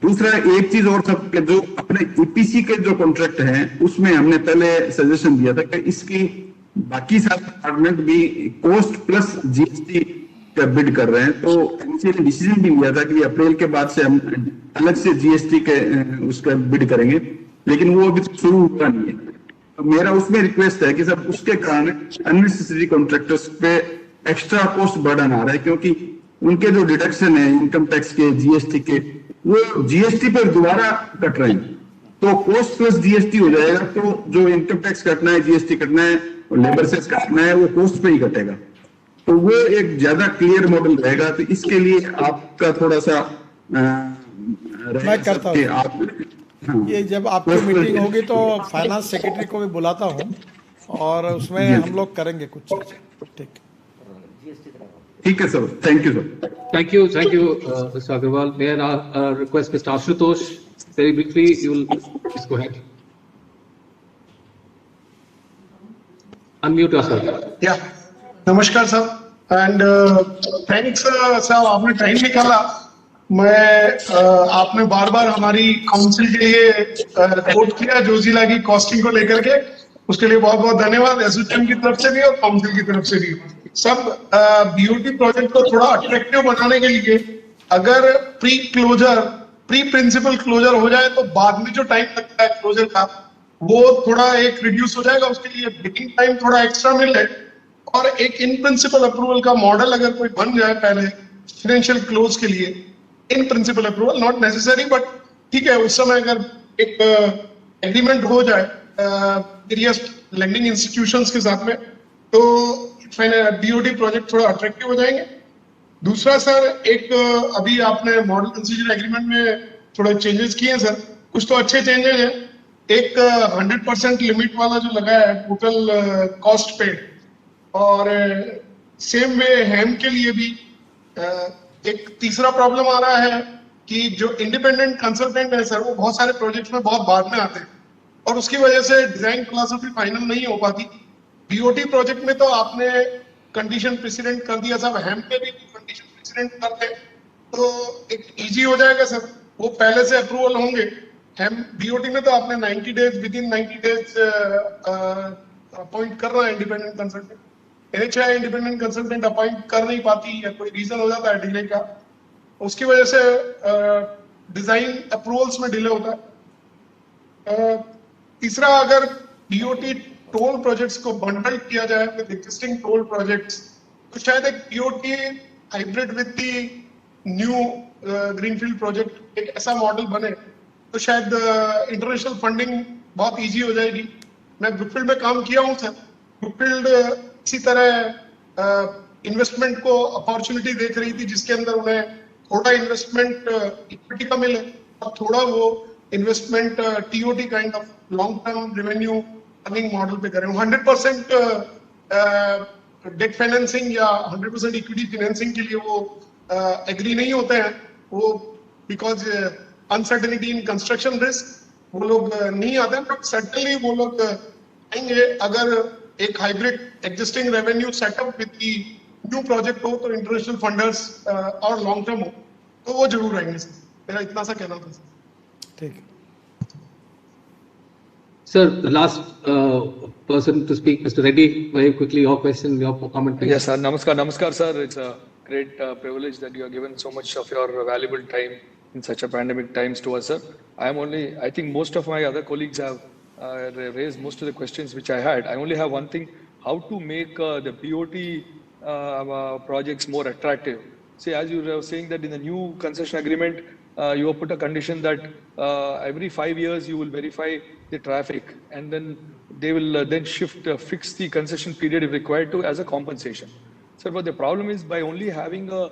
G: दूसरा एक चीज और सब, जो अपने EPC के जो कॉन्ट्रैक्ट हैं, उसमें हमने पहले सजेशन दिया था कि इसकी बाकी सारे डिपार्टमेंट भी कॉस्ट प्लस GST का बिड कर रहे हैं. तो इनिशियली डिसीजन भी लिया था कि अप्रैल के बाद से हम अलग से GST के उसका बिड करेंगे, लेकिन वो अभी शुरू हुआ नहीं है. तो मेरा उसमें रिक्वेस्ट है कि सब उसके कारण अननेसेसरी कॉन्ट्रैक्टर्स पे एक्स्ट्रा कॉस्ट बर्डन आ रहा है, क्योंकि उनके जो डिडक्शन है इनकम टैक्स के, GST के, वो GST पर दोबारा कट रहे हैं. तो कॉस्ट प्लस GST हो जाएगा, तो जो इनकम टैक्स कटना है, GST कटना है और लेबर सेस कटना है, वो कॉस्ट पे ही कटेगा. तो वो एक ज्यादा क्लियर मॉडल रहेगा. तो इसके लिए आपका थोड़ा सा
D: मैं करता हूँ. ये जब आपकी मीटिंग होगी तो फाइनेंस सेक्रेटरी को भी बुलाता हूँ और उसमें हम लोग करेंगे कुछ चीज.
G: ठीक है sir. Thank you sir.
F: Thank you, Mr. Agarwal. May I now request Mr. Ashutosh, very briefly, you will please go ahead. Unmute yourself.
H: Yeah. Namaskar sir, and thanks sir, आपने टाइम निकाला. मैं आपने बार बार हमारी काउंसिल के लिए coat किया जोजिला की costing को लेकर के, उसके लिए बहुत बहुत धन्यवाद एसोसिएशन की तरफ से भी और काउंसिल की तरफ से भी. सब BOT प्रोजेक्ट को थोड़ा अट्रैक्टिव बनाने के लिए अगर प्री प्रिंसिपल क्लोजर हो जाए, तो बाद में जो टाइम लगता है क्लोजर का, वो थोड़ा एक रिड्यूस हो जाएगा. उसके लिए बिगिंग टाइम थोड़ा एक्स्ट्रा मिले, और एक इन प्रिंसिपल अप्रूवल का मॉडल अगर कोई बन जाए पहले फाइनेंशियल क्लोज के लिए, in principle approval not necessary, but ठीक है, उस समय अगर एक एग्रीमेंट हो जाए वेरियस लेंडिंग इंस्टीट्यूशंस के साथ में, तो BOT प्रोजेक्ट थोड़ा अट्रैक्टिव हो जाएंगे. दूसरा सर, एक अभी आपने मॉडल कंसीजन एग्रीमेंट में थोड़े चेंजेस किए हैं सर, कुछ तो अच्छे चेंजेस हैं. एक 100% लिमिट वाला जो लगा है टोटल कॉस्ट पे, और सेम वे हैम के लिए भी एक तीसरा प्रॉब्लम आ रहा है कि जो इंडिपेंडेंट कंसल्टेंट है सर, वो बहुत सारे प्रोजेक्ट्स में बहुत बाद में आते हैं, और उसकी वजह से डिजाइन फिलॉसफी फाइनल नहीं हो पाती. BOT प्रोजेक्ट में तो आपने कंडीशन प्रेसिडेंट कर दिया साहब, हैम पे भी कंडीशन प्रेसिडेंट करते हैं, तो एक इजी हो जाएगा सर, वो पहले से अप्रूवल होंगे। हम बीओटी में तो आपने 90 days, within 90 days appoint कर रहा है independent consultant. NHAI independent consultant appoint कर नहीं पाती या कोई रीजन हो जाता है डिले का, उसकी वजह से डिजाइन अप्रूवल्स में डिले होता है। तीसरा, अगर बीओटी टोल प्रोजेक्ट्स को बंडल किया जाए विद एग्जिस्टिंग टोल प्रोजेक्ट्स, तो शायद एक BOT hybrid with the new greenfield project एक ऐसा मॉडल बने तो शायद इंटरनेशनल फंडिंग बहुत इजी हो जाएगी। मैं ब्रुकफील्ड में काम किया हूँ सर। ब्रुकफील्ड इसी तरह इन्वेस्टमेंट को अपॉर्चुनिटी देख रही थी, जिसके अंदर उन्हें थोड़ा इन्वेस्टमेंट इक्विटी का मिले और थोड़ा वो investment TOT kind of long term revenue earning model पे करें। 100% डेट फाइनेंसिंग या 100% इक्विटी फाइनेंसिंग के लिए वो एग्री नहीं होते हैं, वो because uncertainty in construction risk वो लोग नहीं आते हैं। बट सर्टेनली वो लोग आएंगे अगर एक hybrid existing revenue setup with the new project हो, तो इंटरनेशनल फंडर्स और लॉन्ग टर्म हो तो वो जरूर आएंगे सर। मेरा इतना सा कहना था सर।
D: ठीक है
F: Sir, the last person to speak, Mr. Reddy, very quickly, your question, your comment, please.
I: Yes, sir. Namaskar, sir. It's a great privilege that you have given so much of your valuable time in such a pandemic times to us, sir. I think most of my other colleagues have raised most of the questions which I had. I only have one thing, how to make the BOT projects more attractive. See, as you were saying that in the new concession agreement, you have put a condition that every 5 years you will verify the traffic, and then they will then fix the concession period if required to as a compensation. So, but the problem is by only having a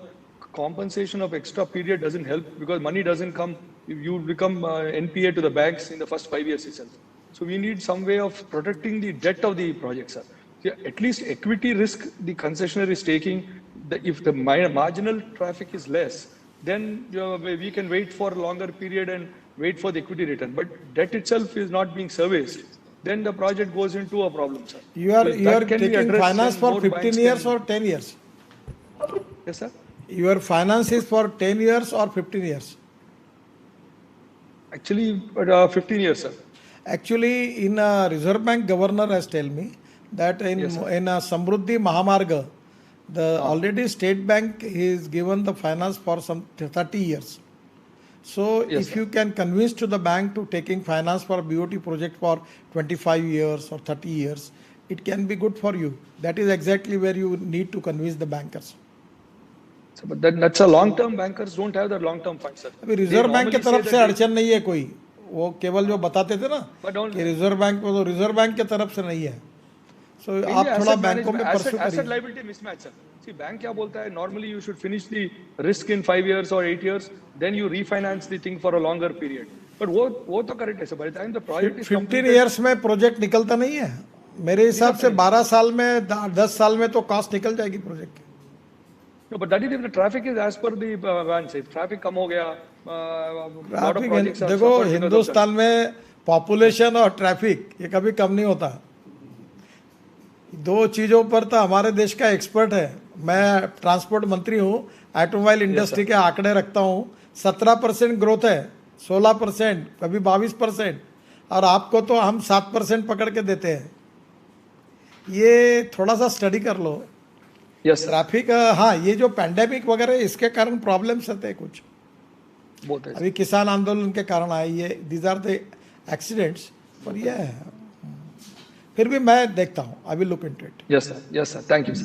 I: compensation of extra period doesn't help, because money doesn't come. You become NPA to the banks in the first 5 years itself. So we need some way of protecting the debt of the project, sir. At least equity risk the concessionaire is taking. If the marginal traffic is less, then we can wait for a longer period and wait for the equity return. But debt itself is not being serviced, then the project goes into a problem, sir.
D: You are taking finance for 15 years or 10 years?
I: Yes, sir.
D: Your finance is for 10 years or 15 years?
I: Actually, 15 years, sir.
D: Actually, in a Reserve Bank governor has told me that in a Samruddhi Mahamarga, the already State Bank is given the finance for some 30 years. So if you can convince to the bank to taking finance for a BOT project for 25 years or 30 years, it can be good for you. That is exactly where you need to convince the bankers.
I: So, but that's a long-term. Bankers don't have the long-term funds, sir.
D: अभी reserve bank की तरफ से अड़चन नहीं है कोई, वो केवल जो बताते थे ना कि रिजर्व बैंक को, तो रिजर्व बैंक की तरफ से नहीं है. So आप थोड़ा बैंकों में परसू करिए.
I: Asset liability mismatch, sir. See, bank क्या बोलता है? Normally you should finish the risk in 5 years or 8 years, then you refinance the thing for a longer period. But वो तो correct है, sir. By the time the project is
D: 15 years में project निकलता नहीं है. मेरे हिसाब से 12 साल में 10 साल में तो कॉस्ट निकल जाएगी प्रोजेक्ट की.
I: No, but that is if the traffic is as per the ban. If traffic कम हो गया, lot of projects are
D: देखो हिंदुस्तान में पॉपुलेशन और ट्रैफिक ये कभी कम नहीं होता. दो चीजों पर तो हमारे देश का एक्सपर्ट है. मैं ट्रांसपोर्ट मंत्री हूँ, ऑटोमोबाइल इंडस्ट्री के आंकड़े रखता हूँ. 17% ग्रोथ है, 16%, कभी 22%, और आपको तो हम 7% पकड़ के देते हैं. ये थोड़ा सा स्टडी कर लो. ट्रैफिक, हाँ, ये जो पैंडेमिक वगैरह इसके कारण प्रॉब्लम्स आते हैं कुछ. अभी किसान आंदोलन के कारण आए ये, दीज आर द एक्सीडेंट्स. पर ये है, फिर भी मैं देखता हूँ. I will look into it.
I: Yes sir, thank you.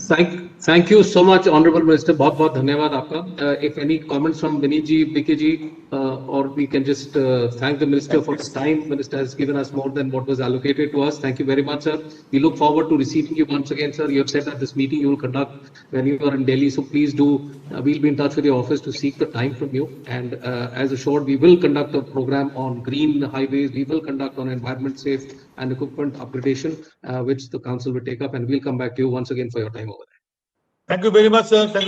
F: Thank you so much honourable minister. बहुत बहुत धन्यवाद आपका. If any comments from Vineet ji, BK ji, और we can just thank the minister for his time. Minister has given us more than what was allocated to us. Thank you very much, sir. We look forward to receiving you once again, sir. You have said that this meeting you will conduct when you are in Delhi, so please do. We'll be in touch with your office to seek the time from you. And as assured, we will conduct a program on green highways. We will conduct on environment safe and equipment upgradation, which the council will take up, and we'll come back to you once again for your time over there.
E: Thank you very much, sir.